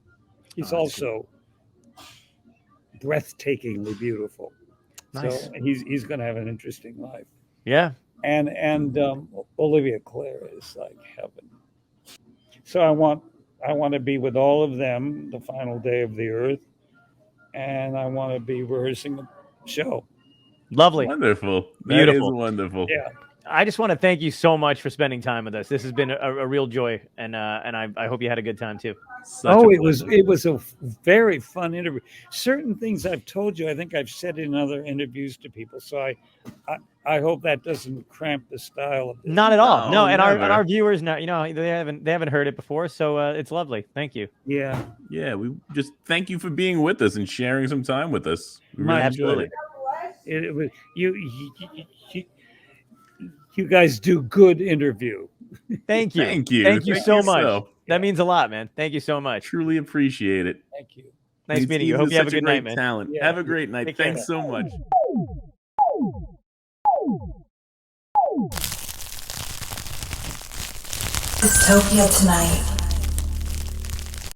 He's also breathtakingly beautiful. Nice. So he's going to have an interesting life. Yeah. And Olivia Clare is like heaven. So I want to be with all of them the final day of the earth, and I want to be rehearsing the show. Lovely. Wonderful. Beautiful. That is wonderful. Yeah. I just want to thank you so much for spending time with us. This has been a real joy, and I hope you had a good time too. It was a very fun interview. Certain things I've told you, I think I've said in other interviews to people. So I hope that doesn't cramp the style of this. Not at all. No, and never. our viewers now, they haven't heard it before, so it's lovely. Thank you. Yeah. Yeah, we just thank you for being with us and sharing some time with us. We really enjoyed it. It was you guys do good interview. Thank you. Thank you. Thank you Thank so you much. so. That means a lot, man. Thank you so much. Truly appreciate it. Thank you. Nice He's- meeting you. he's Hope you have a such good great night, man. Talent. Yeah. Have a great night. Take care. Thanks so much. Dystopia Tonight.